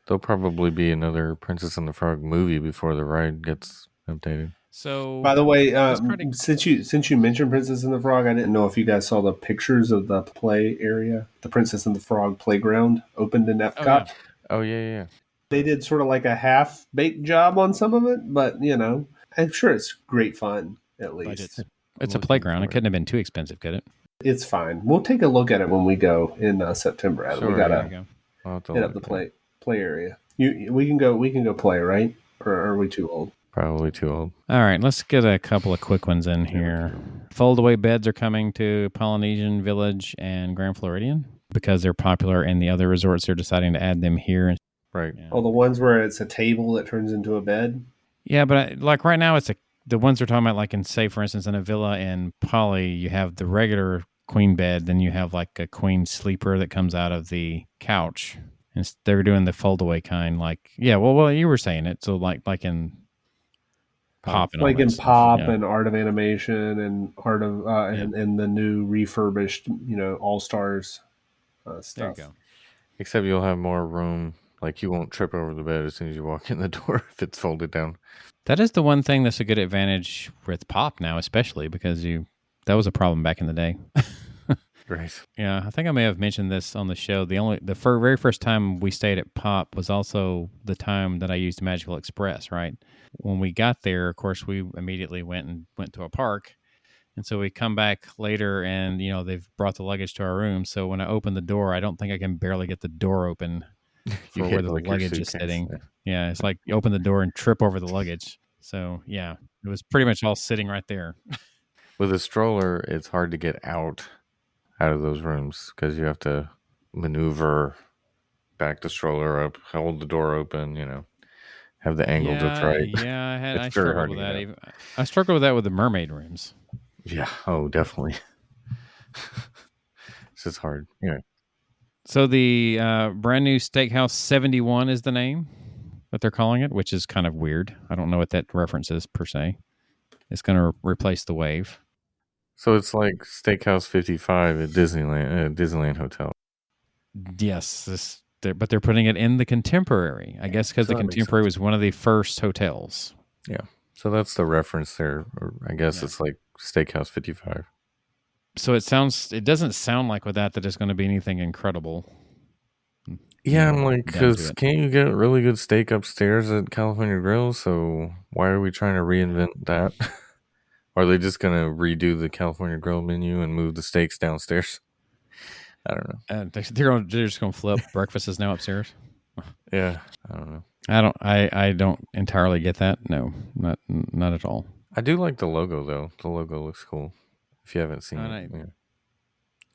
there'll probably be another Princess and the Frog movie before the ride gets updated. So, By the way, pretty... since you mentioned Princess and the Frog, I didn't know if you guys saw the pictures of the play area. The Princess and the Frog playground opened in Oh yeah, Epcot. Oh yeah. They did sort of like a half baked job on some of it, but I'm sure it's great fun. At least budgets. It's a playground. It couldn't have been too expensive, could it? it's fine. We'll take a look at it when we go in September. Adam, we Sure, gotta yeah. hit up the play area. We can go play, right? Or are we too old? Probably too old. All right, let's get a couple of quick ones in here. Fold-away beds are coming to Polynesian Village and Grand Floridian because they're popular, and the other resorts are deciding to add them here. Right. Yeah. Oh, the ones where it's a table that turns into a bed. Yeah, but like right now, the ones we're talking about. Like in, say, for instance, in a villa in Poly, you have the regular queen bed, then you have like a queen sleeper that comes out of the couch, and they're doing the fold-away kind. Like, yeah, well, you were saying it. So like in Pop and all like that in stuff. Pop Yeah. and Art of Animation and Art of and the new refurbished All Stars stuff. There you go. Except you'll have more room. Like you won't trip over the bed as soon as you walk in the door if it's folded down. That is the one thing that's a good advantage with Pop now, especially because that was a problem back in the day. Right. Yeah, I think I may have mentioned this on the show. The very first time we stayed at Pop was also the time that I used Magical Express, right? When we got there, of course, we immediately went to a park. And so we come back later and, they've brought the luggage to our room. So when I open the door, I don't think I can barely get the door open for where the luggage is sitting. Yeah, it's like you open the door and trip over the luggage. So, yeah, it was pretty much all sitting right there. With a stroller, it's hard to get out of those rooms because you have to maneuver, back the stroller up, hold the door open, have the angle just right. Yeah, I It's very struggled with that. I struggled with that with the mermaid rooms. Yeah. Oh, definitely. It's just hard. Yeah. So the brand new Steakhouse 71 is the name that they're calling it, which is kind of weird. I don't know what that reference is per se. It's going to replace the Wave. So it's like Steakhouse 55 at Disneyland Hotel. Yes, but they're putting it in the Contemporary. I guess because the Contemporary was one of the first hotels. Yeah. So that's the reference there. Or I guess it's like Steakhouse 55. So it doesn't sound like with that it's going to be anything incredible. Yeah, I'm like, because can't you get really good steak upstairs at California Grill? So why are we trying to reinvent that? Are they just going to redo the California Grill menu and move the steaks downstairs? I don't know. They're just going to flip. Breakfast is now upstairs. Yeah, I don't know. I don't entirely get that. No, not at all. I do like the logo though. The logo looks cool. If you haven't seen it,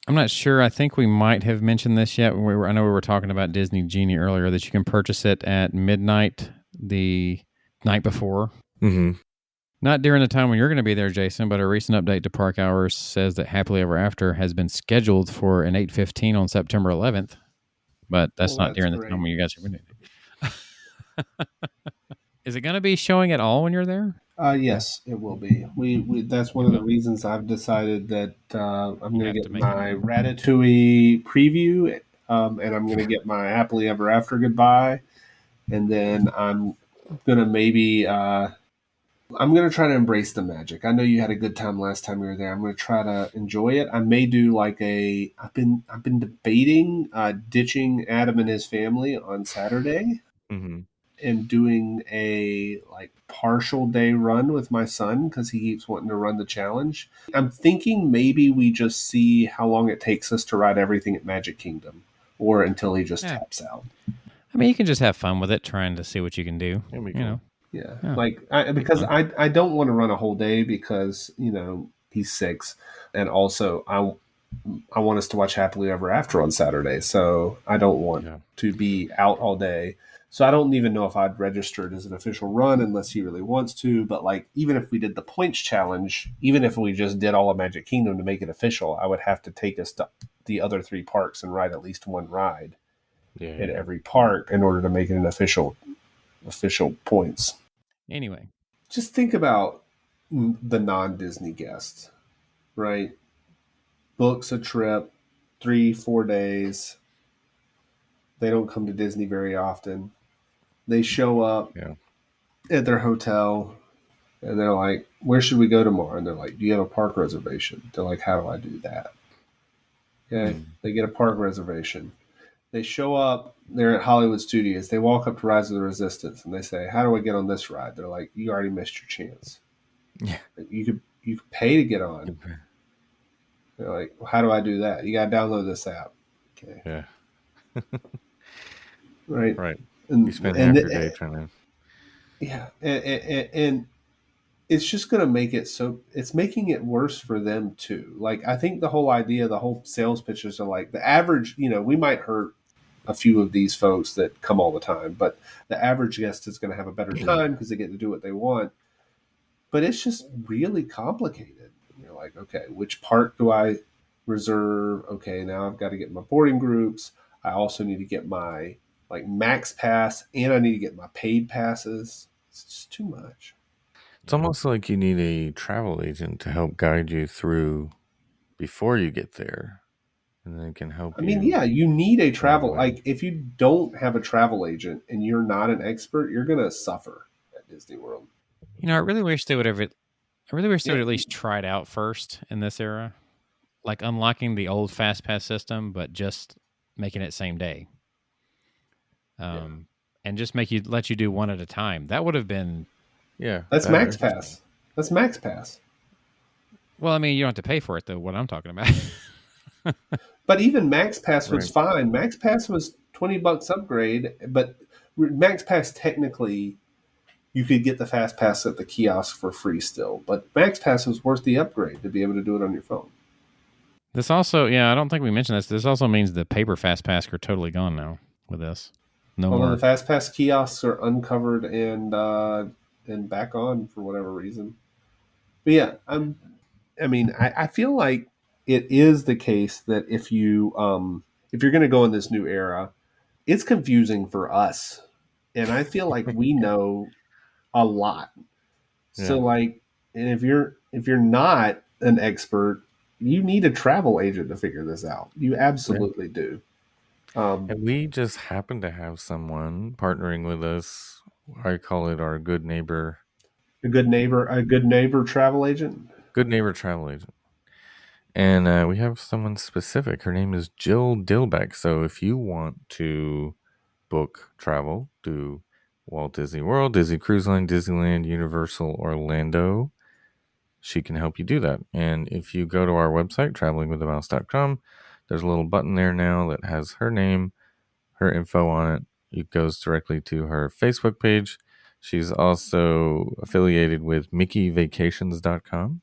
I'm not sure. I think we might have mentioned this yet. I know we were talking about Disney Genie earlier. That you can purchase it at midnight the night before. Mm-hmm. Not during the time when you're going to be there, Jason, but a recent update to Park Hours says that Happily Ever After has been scheduled for an 8:15 on September 11th, but that's not during the time when you guys are going to. Is it going to be showing at all when you're there? Yes, it will be. We that's one of the reasons I've decided that I'm going to get my Ratatouille preview, and I'm going to get my Happily Ever After goodbye, and then I'm going to maybe I'm going to try to embrace the magic. I know you had a good time last time you were there. I'm going to try to enjoy it. I may do like I've been debating ditching Adam and his family on Saturday. Mm-hmm. And doing a partial day run with my son because he keeps wanting to run the challenge. I'm thinking maybe we just see how long it takes us to ride everything at Magic Kingdom, or until he just taps out. I mean, you can just have fun with it, trying to see what you can do. Because I don't want to run a whole day because he's 6, and also I want us to watch Happily Ever After on Saturday, so I don't want to be out all day. So I don't even know if I'd register it as an official run unless he really wants to. But even if we did the points challenge, even if we just did all of Magic Kingdom to make it official, I would have to take us to the other 3 parks and ride at least one ride at every park in order to make it an official points. Anyway, just think about the non-Disney guest, right? books a trip, 3-4 days. They don't come to Disney very often. They show up Yeah. at their hotel and they're like, "Where should we go tomorrow?" And they're like, "Do you have a park reservation?" They're like, "How do I do that?" Okay. They get a park reservation. They show up, they're at Hollywood Studios. They walk up to Rise of the Resistance and they say, "How do I get on this ride?" They're like, "You already missed your chance. Yeah. You could pay to get on." They're like, well, "How do I do that?" "You got to download this app." Okay. Yeah. Right. Right. You And spend and half your day trying to. yeah, and it's just going to make it so it's making it worse for them too. Like I think the whole idea, the whole sales pitches are like the average. We might hurt a few of these folks that come all the time, but the average guest is going to have a better time because they get to do what they want. But it's just really complicated. You're like, okay, which part do I reserve? Okay, now I've got to get my boarding groups. I also need to get my like max pass, and I need to get my paid passes. It's just too much. It's almost like you need a travel agent to help guide you through before you get there, and then can help I mean, you yeah, you need a along the travel. way. Like, if you don't have a travel agent and you're not an expert, you're gonna suffer at Disney World. I really wish they would have I really wish they Yeah, would at least try it out first in this era, like unlocking the old fast pass system, but just making it same day. yeah. And just let you do one at a time. That would have been Yeah, That's that Max actually. Pass. That's Max Pass. well. I mean, you don't have to pay for it though. What I'm talking about. But even Max Pass was Right. fine. Max Pass was $20 upgrade, but Max Pass technically you could get the fast pass at the kiosk for free still. But Max Pass was worth the upgrade to be able to do it on your phone. This also, yeah, I don't think we mentioned this. This also means the paper fast pass are totally gone now with this. No Although the more. fast pass kiosks are uncovered and back on for whatever reason. But yeah, I feel like it is the case that if you're going to go in this new era, it's confusing for us, and I feel like we know a lot. So Yeah. like, and if you're not an expert, you need a travel agent to figure this out. You Yeah. absolutely do. And we just happen to have someone partnering with us. I call it our A good neighbor travel agent. good neighbor travel agent. And we have someone specific. Her name is Jill Dilbeck. So if you want to book travel to Walt Disney World, Disney Cruise Line, Disneyland, Universal Orlando, she can help you do that. And if you go to our website, travelingwiththemouse.com, there's a little button there now that has her name, her info on it. It goes directly to her Facebook page. She's also affiliated with mickeyvacations.com,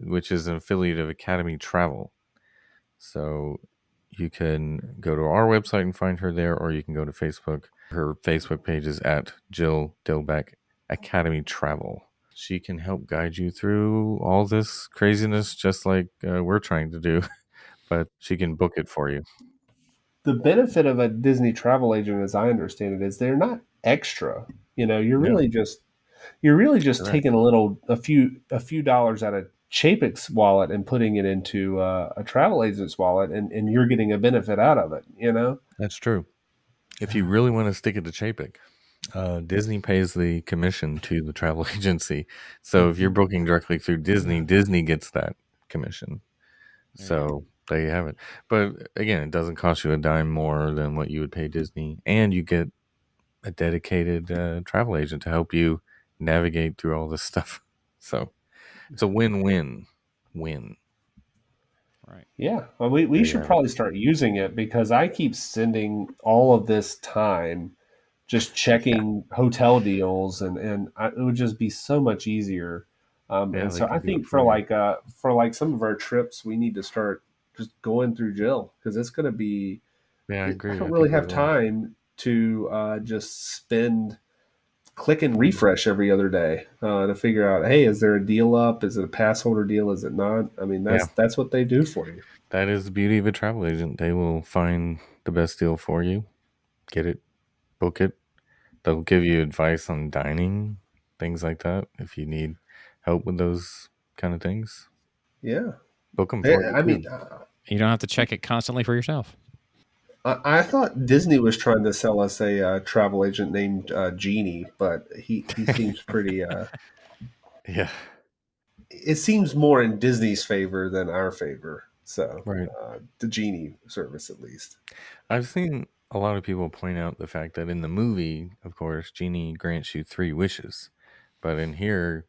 which is an affiliate of Academy Travel. So you can go to our website and find her there, or you can go to Facebook. Her Facebook page is at Jill Dilbeck Academy Travel. She can help guide you through all this craziness, just like we're trying to do, but she can book it for you. The benefit of a Disney travel agent, as I understand it, is they're not extra. No, You're really just correct. taking a few dollars out of Chapek's wallet and putting it into a travel agent's wallet, and you're getting a benefit out of it. That's true. If you really want to stick it to Chapek, Disney pays the commission to the travel agency. So if you're booking directly through Disney, Disney gets that commission. So there you have it. But again, it doesn't cost you a dime more than what you would pay Disney, and you get a dedicated travel agent to help you navigate through all this stuff. So it's a win-win-win. Right. Yeah, well, we There you should have it. probably start using it because I keep spending all of this time just Yeah, checking hotel deals, and it would just be so much easier. yeah, And they so I can do it think for you. for like some of our trips, we need to start just going through Jill because it's going to be. Yeah, I I agree. don't I really think we have will. time to just spend click and refresh every other day to figure out, hey, is there a deal up? Is it a pass holder deal? Is it not? I mean, Yeah, that's what they do for you. that is the beauty of a travel agent. They will find the best deal for you, get it, book it. They'll give you advice on dining, things like that, if you need help with those kind of things. Yeah. Book them for you. I mean, You don't have to check it constantly for yourself. I thought Disney was trying to sell us a travel agent named Genie, but he seems pretty. Yeah. It seems more in Disney's favor than our favor. So Right. the Genie service, at least. I've seen a lot of people point out the fact that in the movie, of course, Genie grants you 3 wishes, but in here,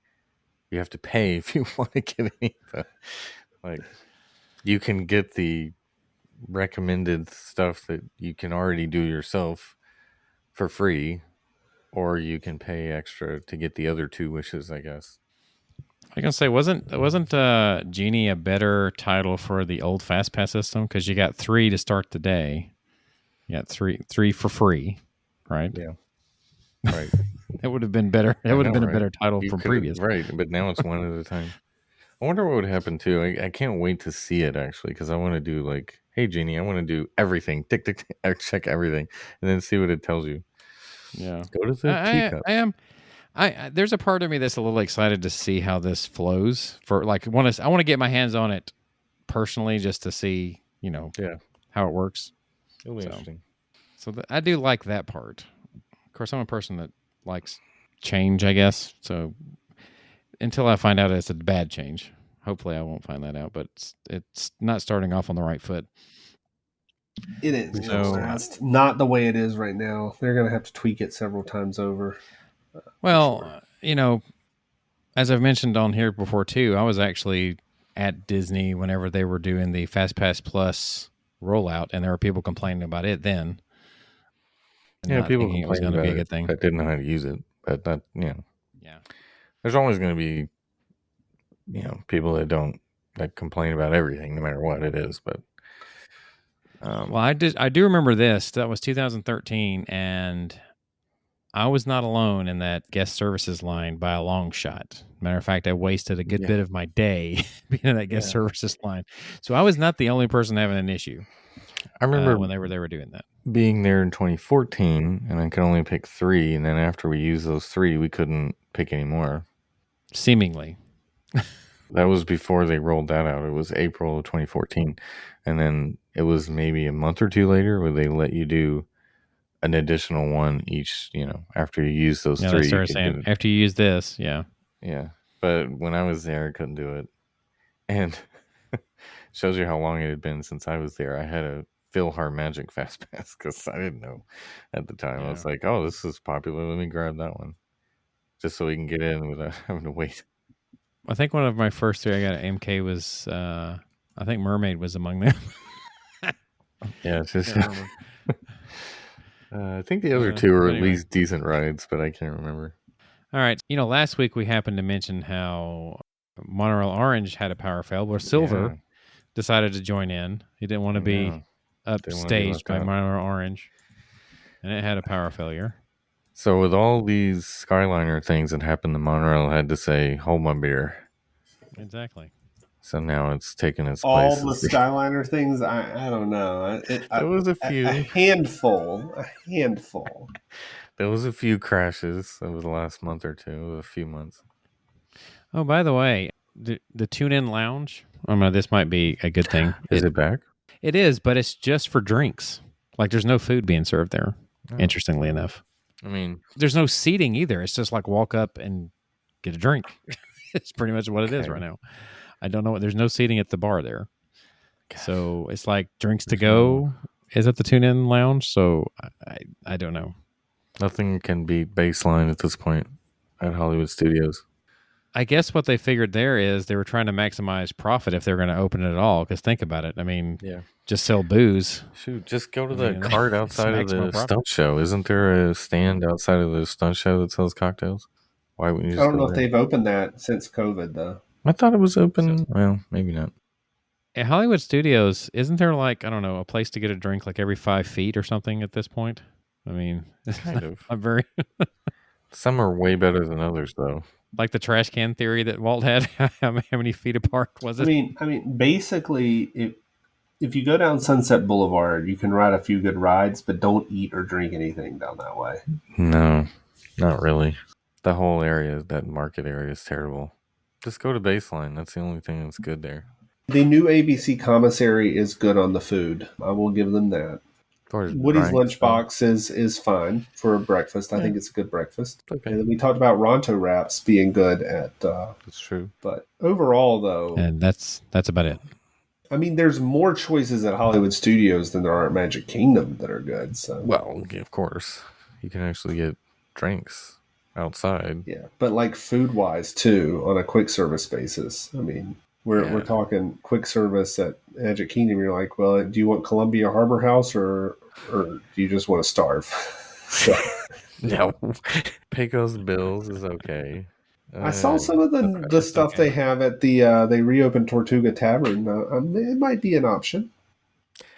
you have to pay if you want to get any of the, like, you can get the recommended stuff that you can already do yourself for free, or you can pay extra to get the other 2 wishes, I guess. I can say, wasn't Genie a better title for the old FastPass system? Because you got 3 to start the day. You got three for free, right? Yeah. Right. It would have been better. It would have been a better title from previous. Right, but now it's one at a time. I wonder what would happen too. I can't wait to see it actually, because I want to do like, hey Genie, I want to do everything. Tick tick tick, check everything, and then see what it tells you. Yeah, go to the teacup. I am. There's a part of me that's a little excited to see how this flows. For like, I want to get my hands on it personally, just to see, how it works. It'll be interesting. So I do like that part. Of course, I'm a person that likes change, I guess. So until I find out it's a bad change, hopefully I won't find that out. But it's not starting off on the right foot. It is. So, it's not the way it is right now. They're going to have to tweak it several times over. Well, sure. As I've mentioned on here before too, I was actually at Disney whenever they were doing the FastPass Plus rollout, and there were people complaining about it then. Yeah, people complaining it was going to be a good thing. I didn't know how to use it, but that yeah. There's always going to be people that complain about everything, no matter what it is. But well, I do remember this. That was 2013, and I was not alone in that guest services line by a long shot. Matter of fact, I wasted a good bit of my day being in that guest services line. So I was not the only person having an issue. I remember when they were doing that. Being there in 2014, and I could only pick 3, and then after we used those 3, we couldn't pick any more. Seemingly. That was before they rolled that out. It was April of 2014. And then it was maybe a month or 2 later where they let you do an additional one each, after you use those 3. They started saying, after you use this, yeah. Yeah. But when I was there, I couldn't do it. And shows you how long it had been since I was there. I had a PhilharMagic FastPass because I didn't know at the time. I was like, oh, this is popular. Let me grab that one. Just so we can get in without having to wait. I think one of my first 3 I got at MK was, I think Mermaid was among them. Yeah, it's just... I think the other 2 are at least decent rides, but I can't remember. All right. Last week we happened to mention how Monorail Orange had a power fail, where Silver decided to join in. He didn't want to be upstaged by Monorail Orange, and it had a power failure. So with all these Skyliner things that happened, the Monorail had to say, hold my beer. Exactly. So now it's taken its all place. All the Skyliner things, I don't know. There was a few. A handful. There was a few crashes over the last month or 2, a few months. Oh, by the way, the Tune-In Lounge, this might be a good thing. Is it back? It is, but it's just for drinks. Like, there's no food being served there, interestingly enough. I mean, there's no seating either. It's just like walk up and get a drink. It's pretty much what it is right now. I don't know. There's no seating at the bar there. Gosh. So it's like drinks to go is at the Tune-In Lounge. So I don't know. Nothing can beat Baseline at this point at Hollywood Studios. I guess what they figured there is they were trying to maximize profit if they're going to open it at all. Because think about it. I mean, just sell booze. Shoot, just go to the cart outside of the stunt show. Isn't there a stand outside of the stunt show that sells cocktails? Why wouldn't you just I don't know if they've opened that since COVID, though. I thought it was open. Well, maybe not. At Hollywood Studios, isn't there like, I don't know, a place to get a drink like every 5 feet or something at this point? I mean, kind of. I'm very... Some are way better than others, though. Like the trash can theory that Walt had. How many feet apart was it? I mean, basically, if you go down Sunset Boulevard, you can ride a few good rides, but don't eat or drink anything down that way. No, not really. The whole area, that market area, is terrible. Just go to Baseline. That's the only thing that's good there. The new ABC commissary is good on the food. I will give them that. Woody's lunchbox is fine for a breakfast. I think it's a good breakfast. Okay. And then we talked about Ronto wraps being good at. That's true. But overall, though, and that's about it. I mean, there's more choices at Hollywood Studios than there are at Magic Kingdom that are good. So, well, of course, you can actually get drinks outside. Yeah, but like food wise too, on a quick service basis. I mean, we're talking quick service at Magic Kingdom. You're like, well, do you want Columbia Harbor House or do you just want to starve? So, no, Pecos Bills is okay. I saw some of the stuff they have at the they reopened Tortuga Tavern. It might be an option.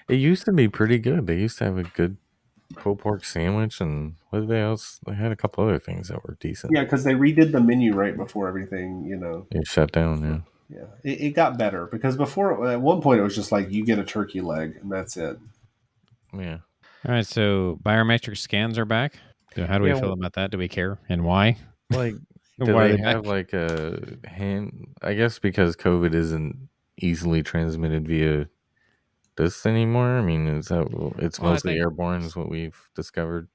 It used to be pretty good. They used to have a good pulled pork sandwich, and what did they else? They had a couple other things that were decent. Yeah, because they redid the menu right before everything, It shut down. Yeah, it got better because before at one point it was just like you get a turkey leg and that's it. Yeah. All right, so biometric scans are back. So how do we feel about that? Do we care, and why? Like, do they have like a hand? I guess because COVID isn't easily transmitted via this anymore. I mean, it's mostly airborne, is what we've discovered.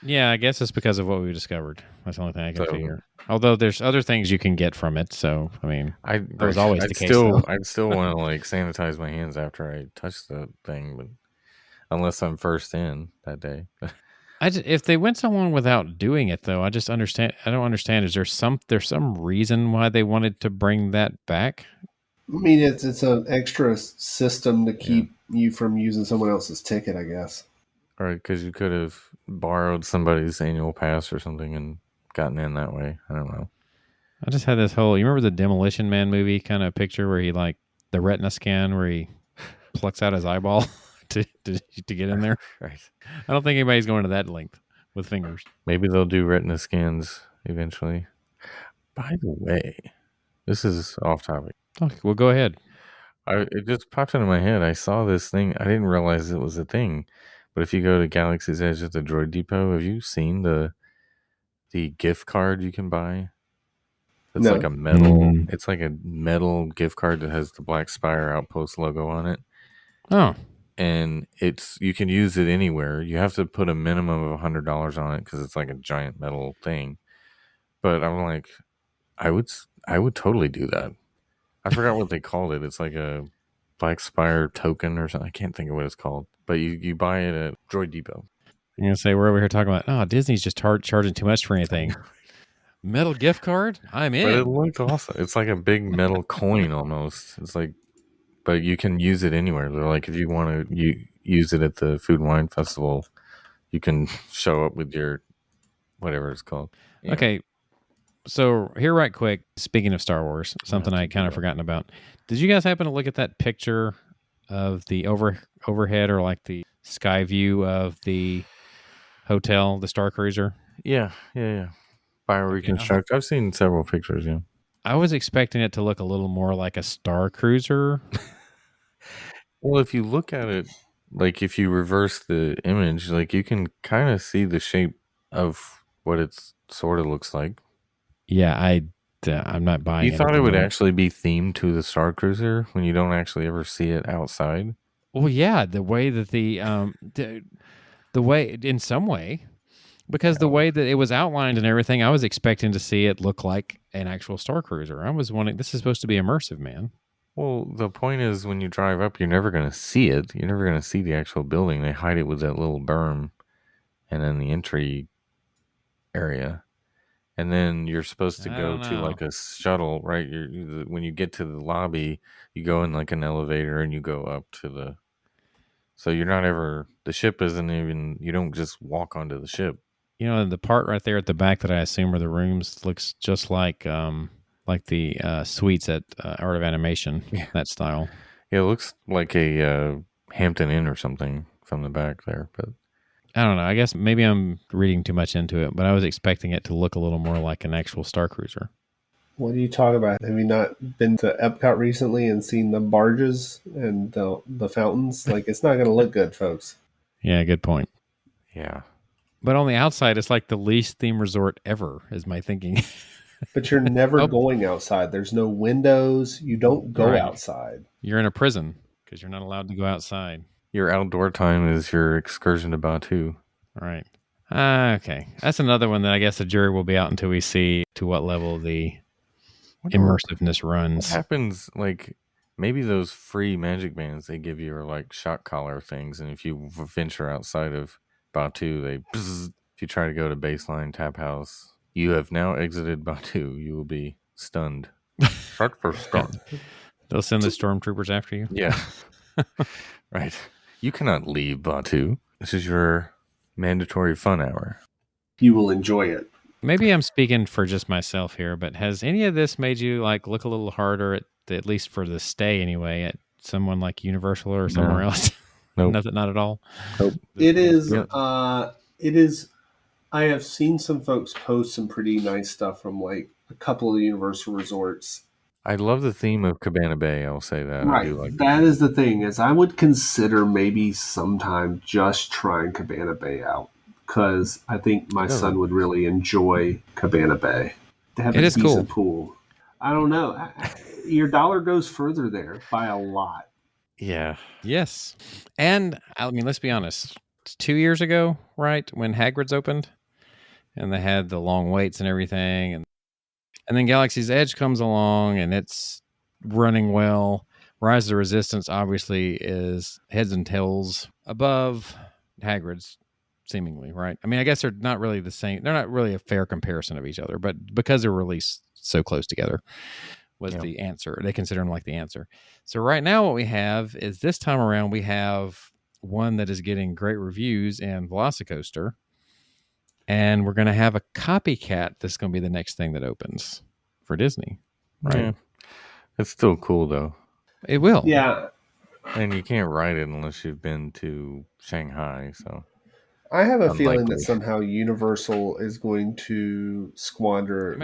Yeah, I guess it's because of what we discovered. That's the only thing I can figure. Although there's other things you can get from it, so I mean, that was always the case. I'd still want to like sanitize my hands after I touch the thing, but unless I'm first in that day. If they went so long without doing it, though, I don't understand. Is there's some reason why they wanted to bring that back? I mean, it's an extra system to keep you from using someone else's ticket, I guess. Or because you could have borrowed somebody's annual pass or something and gotten in that way. I don't know. I just had this whole. You remember the Demolition Man movie kind of picture where he like the retina scan where he plucks out his eyeball to get in there. Right. I don't think anybody's going to that length with fingers. Maybe they'll do retina scans eventually. By the way, this is off topic. Okay, well, go ahead. It just popped into my head. I saw this thing. I didn't realize it was a thing. But if you go to Galaxy's Edge at the Droid Depot, have you seen the gift card you can buy? It's like a metal. It's like a metal gift card that has the Black Spire Outpost logo on it. Oh, and you can use it anywhere. You have to put a minimum of $100 on it because it's like a giant metal thing. But I'm like, I would totally do that. I forgot what they called it. It's like a Black Spire token or something. I can't think of what it's called. But you buy it at Droid Depot. You're going to say, we're over here talking about, Disney's just charging too much for anything. Metal gift card? I'm in. But it looked awesome. It's like a big metal coin almost. It's like, but you can use it anywhere. They're like, if you want to use it at the Food and Wine Festival, you can show up with your whatever it's called. Yeah. Okay. So here right quick, speaking of Star Wars, something I kind of forgotten about. Did you guys happen to look at that picture of the overhead or like the sky view of the hotel, the Star Cruiser? Yeah. By reconstruct. I've seen several pictures, yeah. I was expecting it to look a little more like a Star Cruiser. Well, if you look at it, like if you reverse the image, like you can kind of see the shape of what it sort of looks like. Yeah, I'm not buying it. You thought it would actually be themed to the Star Cruiser when you don't actually ever see it outside? Well, yeah, the way that the way in some way, because the way that it was outlined and everything, I was expecting to see it look like an actual Star Cruiser. I was wondering, this is supposed to be immersive, man. Well, the point is when you drive up, you're never going to see it. You're never going to see the actual building. They hide it with that little berm and then the entry area. And then you're supposed to go to like a shuttle, right? When you get to the lobby, you go in like an elevator and you go up to the... So you're not ever... The ship isn't even... You don't just walk onto the ship. You know, the part right there at the back that I assume are the rooms looks just like the suites at Art of Animation, that style. Yeah, it looks like a Hampton Inn or something from the back there, but... I don't know. I guess maybe I'm reading too much into it, but I was expecting it to look a little more like an actual Star Cruiser. What are you talking about? Have you not been to Epcot recently and seen the barges and the fountains? Like, it's not going to look good, folks. Yeah, good point. Yeah. But on the outside, it's like the least theme resort ever, is my thinking. But you're never Oh, going outside. There's no windows. You don't go right. outside. You're in a prison because you're not allowed to go outside. Your outdoor time is your excursion to Batu. Right. Okay. That's another one that I guess the jury will be out until we see to what level the immersiveness What runs. happens, like, maybe those free magic bands they give you are like shock collar things, and if you venture outside of Batu, they bzz, if you try to go to baseline tap house, you have now exited Batu. You will be stunned. Shut for stun. They'll send the stormtroopers after you. Yeah. Right. You cannot leave Batu. This is your mandatory fun hour. You will enjoy it. Maybe I'm speaking for just myself here, but has any of this made you like look a little harder at least for the stay anyway at someone like Universal or somewhere else? Nope. Nothing, not at all. Nope. It is. Yep. It is. I have seen some folks post some pretty nice stuff from like a couple of the Universal resorts. I love the theme of Cabana Bay. I'll say that. Right. I do like that is the thing, is I would consider maybe sometime just trying Cabana Bay out, because I think my son would really enjoy Cabana Bay. They have It a is decent cool. pool. I don't know. Your dollar goes further there by a lot. Yeah. Yes. And I mean, let's be honest. It's 2 years ago, right, when Hagrid's opened, and they had the long waits and everything, and then Galaxy's Edge comes along, and it's running well. Rise of the Resistance obviously is heads and tails above Hagrid's, seemingly, right? I mean, I guess they're not really the same. They're not really a fair comparison of each other, but because they're released so close together was the answer. They consider them like the answer. So right now what we have is this time around we have one that is getting great reviews in Velocicoaster, and we're going to have a copycat that's going to be the next thing that opens for Disney, right? Yeah. It's still cool, though. It will. Yeah. And you can't ride it unless you've been to Shanghai, so... I have a feeling that somehow Universal is going to squander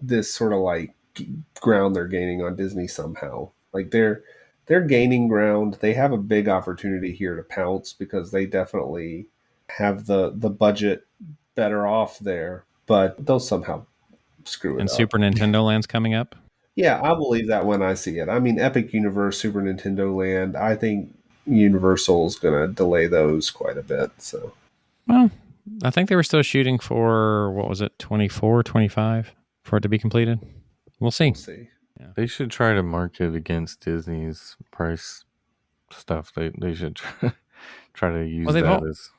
this sort of like ground they're gaining on Disney somehow. Like they're gaining ground. They have a big opportunity here to pounce because they definitely have the budget better off there, but they'll somehow screw it up. And Super Nintendo Land's coming up? Yeah, I'll believe that when I see it. I mean, Epic Universe, Super Nintendo Land, I think Universal's going to delay those quite a bit. So, well, I think they were still shooting for, what was it, 24, 25 for it to be completed. We'll see. Yeah. They should try to market against Disney's price stuff. They should try to use that as...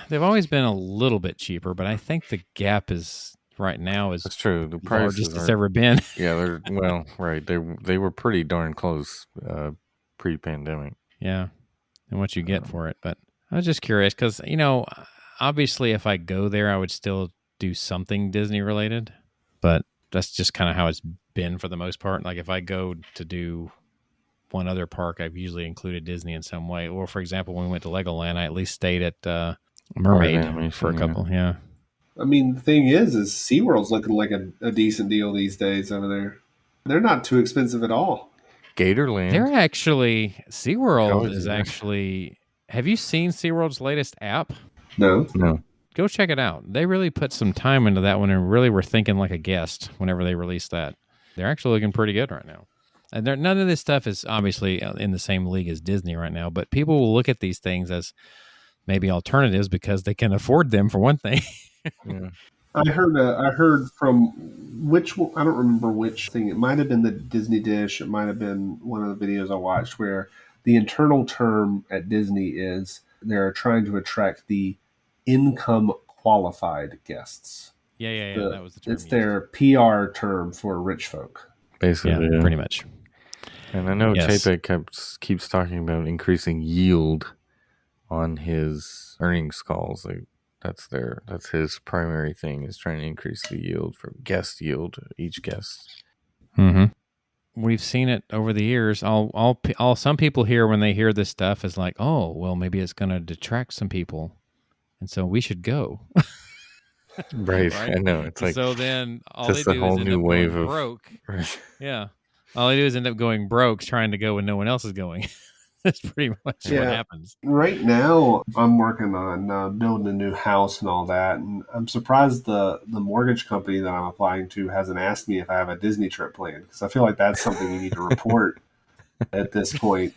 They've always been a little bit cheaper, but I think the gap is right now is... That's true. The largest it's ever been. Yeah, they're well, right. They were pretty darn close pre-pandemic. Yeah, and what you get for it. But I was just curious because, you know, obviously if I go there, I would still do something Disney related, but that's just kind of how it's been for the most part. Like if I go to do one other park, I've usually included Disney in some way. Or for example, when we went to Legoland, I at least stayed at Mermaid for a couple. Yeah. I mean, the thing is SeaWorld's looking like a decent deal these days over there. They're not too expensive at all. Gatorland. They're actually... SeaWorld is actually... Have you seen SeaWorld's latest app? No. Go check it out. They really put some time into that one and really were thinking like a guest whenever they released that. They're actually looking pretty good right now. And none of this stuff is obviously in the same league as Disney right now, but people will look at these things as maybe alternatives because they can afford them, for one thing. Yeah. I heard from which one, I don't remember which thing. It might have been the Disney Dish. It might have been one of the videos I watched where the internal term at Disney is they're trying to attract the income qualified guests. Yeah. That was the term. It's their PR term for rich folk. Basically, yeah, pretty much. And I know Chapek keeps talking about increasing yield on his earnings calls. Like that's his primary thing, is trying to increase the yield from guest yield to each guest. Mm-hmm. We've seen it over the years. All some people here when they hear this stuff is like, oh, well, maybe it's going to detract some people, and so we should go. Right. I know. It's like, so then all just they a do whole is end new up wave going of broke. Right. Yeah. All they do is end up going broke trying to go when no one else is going. That's pretty much what Yeah. happens. Right now, I'm working on building a new house and all that, and I'm surprised the mortgage company that I'm applying to hasn't asked me if I have a Disney trip planned, because I feel like that's something you need to report at this point.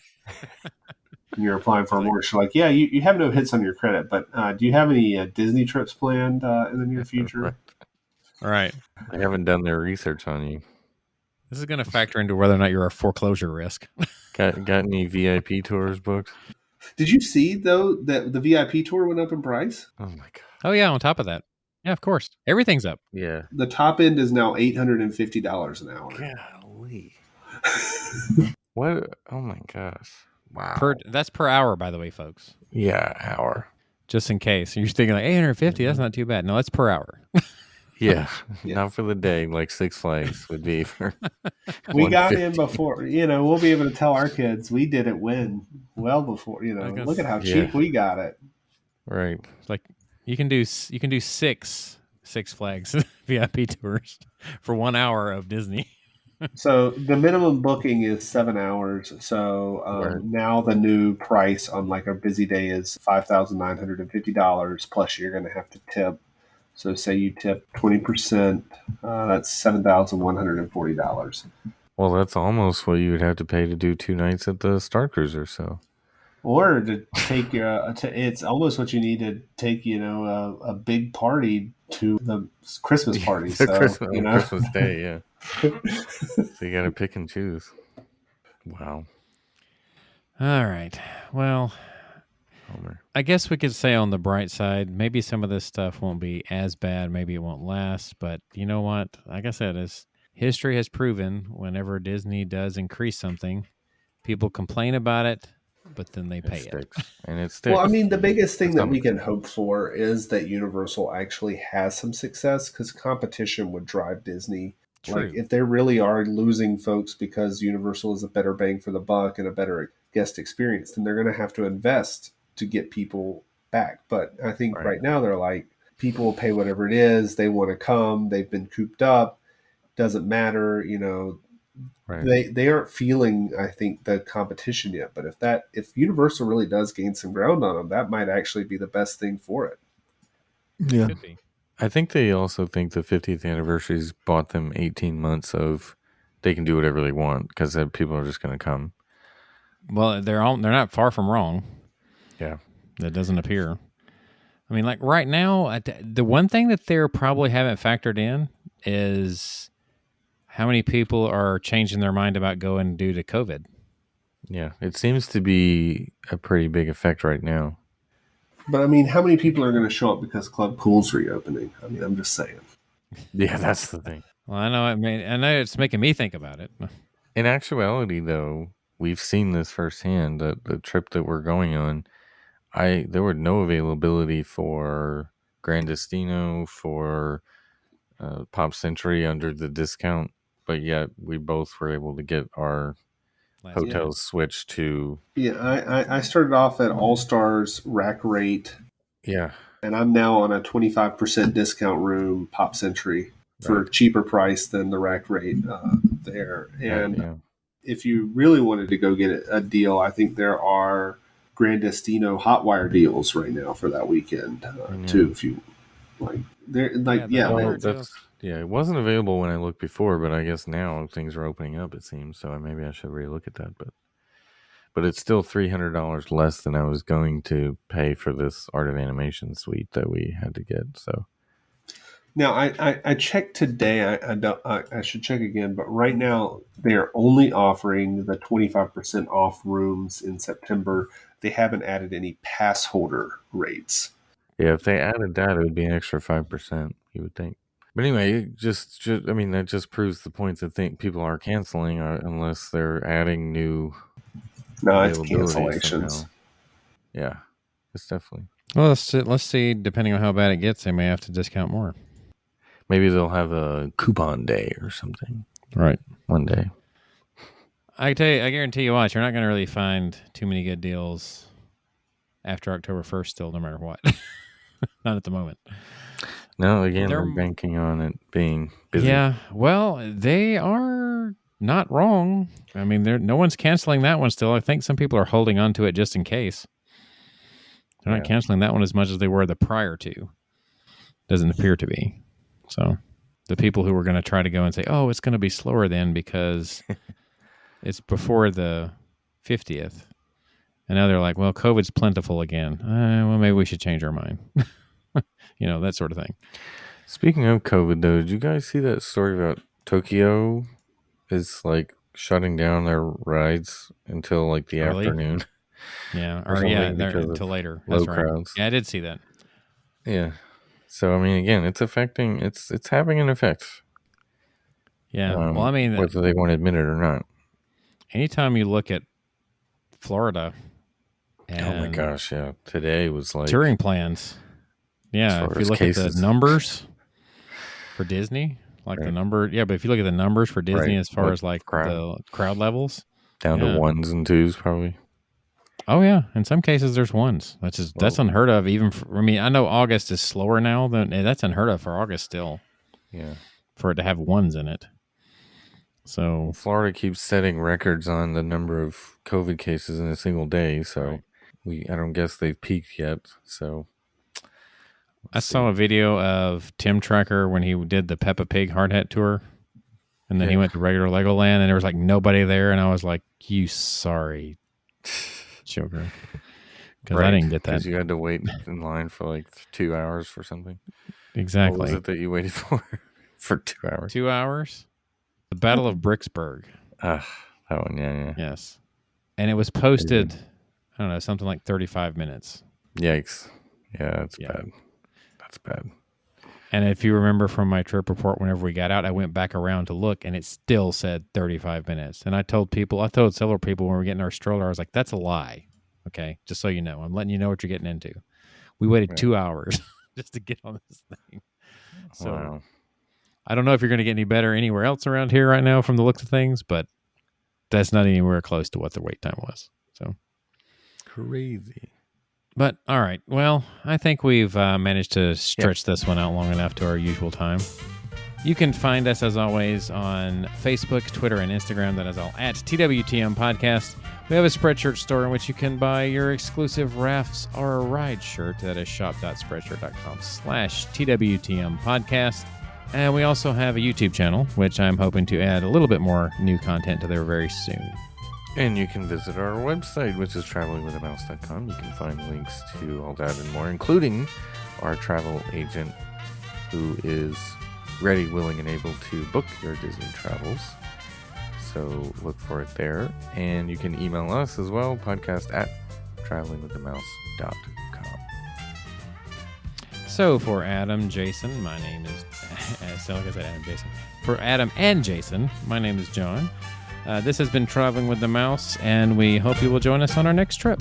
When you're applying for a mortgage, you're like, yeah, you have no hits on your credit, but do you have any Disney trips planned in the near future? Right. They haven't done their research on you. This is going to factor into whether or not you're a foreclosure risk. Got any VIP tours booked? Did you see though that the VIP tour went up in price? Oh my god! Oh yeah, on top of that, yeah, of course, everything's up. Yeah. The top end is now $850 an hour. Golly. What? Oh my gosh! Wow. That's per hour, by the way, folks. Yeah, hour. Just in case you're thinking like 850, that's not too bad. No, that's per hour. Yeah, Yeah. not for the day. Like Six Flags would be for. We got 150. in before, we'll be able to tell our kids we did it well before, look at how cheap we got it. Right. Like you can do 6 Six Flags VIP tours for 1 hour of Disney. So the minimum booking is 7 hours. So Right. now the new price on like a busy day is $5,950 plus you're going to have to tip. So say you tip 20%, that's $7,140. Well, that's almost what you would have to pay to do 2 nights at the Star Cruiser. So. Or to take it's almost what you need to take, a big party to the Christmas party. The So, Christmas Day, yeah. So you got to pick and choose. Wow. All right. Well, Homer. I guess we could say on the bright side, maybe some of this stuff won't be as bad. Maybe it won't last. But you know what? Like I said, as history has proven, whenever Disney does increase something, people complain about it, but then they pay it. And it sticks. Well, I mean, the biggest thing that we can hope for is that Universal actually has some success, because competition would drive Disney. True. Like, if they really are losing folks because Universal is a better bang for the buck and a better guest experience, then they're going to have to invest to get people back. But I think right now they're like, people will pay whatever it is. They want to come. They've been cooped up. Doesn't matter, Right. They aren't feeling, I think, the competition yet. But if Universal really does gain some ground on them, that might actually be the best thing for it. Yeah. Could be. I think they also think the 50th anniversary's bought them 18 months of they can do whatever they want because people are just going to come. Well, they're not far from wrong. Yeah. That doesn't appear. I mean, like right now, the one thing that they probably haven't factored in is how many people are changing their mind about going due to COVID. Yeah, it seems to be a pretty big effect right now. But I mean, how many people are going to show up because Club Cool's reopening? I mean, I'm just saying. Yeah, that's the thing. Well, I know it's making me think about it. In actuality, though, we've seen this firsthand. The trip that we're going on, there were no availability for Grandestino, for Pop Century under the discount, but yet we both were able to get our hotels switched to. Yeah, I started off at All Stars rack rate. Yeah. And I'm now on a 25% discount room, Pop Century, for a cheaper price than the rack rate there. And if you really wanted to go get a deal, I think there are Grandestino Hotwire deals right now for that weekend too. If you like, it wasn't available when I looked before, but I guess now things are opening up. It seems so. Maybe I should relook at that, but it's still $300 less than I was going to pay for this Art of Animation suite that we had to get. So now I checked today. I should check again, but right now they are only offering the 25% off rooms in September. They haven't added any pass holder rates. Yeah, if they added that, it would be an extra 5%. You would think. But anyway, that just proves the point that people are canceling unless they're adding new. No, it's cancellations. Somehow. Yeah, it's definitely. Well, let's see. Depending on how bad it gets, they may have to discount more. Maybe they'll have a coupon day or something. Right. One day. I guarantee you, watch. You're not going to really find too many good deals after October 1st. Still, no matter what. Not at the moment. No, again, they're banking on it being busy. Yeah. Well, they are not wrong. I mean, no one's canceling that one still. I think some people are holding on to it just in case. They're not canceling that one as much as they were the prior two. Doesn't appear to be. So the people who were going to try to go and say, oh, it's going to be slower then because it's before the 50th. And now they're like, well, COVID's plentiful again. Well, maybe we should change our mind. That sort of thing. Speaking of COVID, though, did you guys see that story about Tokyo is like shutting down their rides until like the afternoon? Yeah, until later. Low crowds. Yeah, I did see that. Yeah. So I mean, again, it's having an effect. Yeah. Well, I mean, whether they want to admit it or not. Anytime you look at Florida, oh my gosh, yeah, today was like touring plans. Yeah, if you look at the numbers for Disney, but if you look at the numbers for Disney as far as like the crowd levels, down to ones and twos, probably. Oh yeah, in some cases there's ones. That's unheard of. Even I know August is slower now that's unheard of for August still. Yeah, for it to have ones in it. So Florida keeps setting records on the number of COVID cases in a single day. So I don't guess they've peaked yet. So I saw a video of Tim Tracker when he did the Peppa Pig Hard Hat tour, and then he went to regular Legoland, and there was like nobody there, and I was like, "You sorry." Children, because I didn't get that. Because you had to wait in line for like 2 hours for something. Exactly. What was it that you waited for 2 hours? 2 hours. The Battle of Bricksburg. That one, yeah. Yes, and it was posted. I don't know, something like 35 minutes. Yikes! Yeah, that's bad. That's bad. And if you remember from my trip report, whenever we got out, I went back around to look, and it still said 35 minutes. And I told several people when we were getting our stroller, I was like, that's a lie. Okay, just so you know. I'm letting you know what you're getting into. We waited 2 hours just to get on this thing. So I don't know if you're going to get any better anywhere else around here right now from the looks of things, but that's not anywhere close to what the wait time was. So crazy. But, all right. Well, I think we've managed to stretch this one out long enough to our usual time. You can find us, as always, on Facebook, Twitter, and Instagram. That is all at TWTM Podcast. We have a Spreadshirt store in which you can buy your exclusive Rafts or Ride shirt. That is shop.spreadshirt.com/TWTM Podcast. And we also have a YouTube channel, which I'm hoping to add a little bit more new content to there very soon. And you can visit our website, which is travelingwithamouse.com. You can find links to all that and more, including our travel agent who is ready, willing, and able to book your Disney travels. So look for it there. And you can email us as well, podcast@travelingwithamouse.com. So for Adam, Jason, my name is, like I said, Adam, Jason. For Adam and Jason, my name is John. This has been Traveling with the Mouse, and we hope you will join us on our next trip.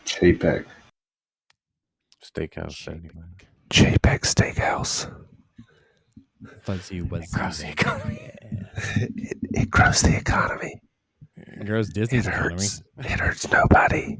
Chapek. Steakhouse. Chapek Steakhouse. Fuzzy Wuzzy. It grows the economy. It grows the economy. It grows Disney's economy. It hurts nobody.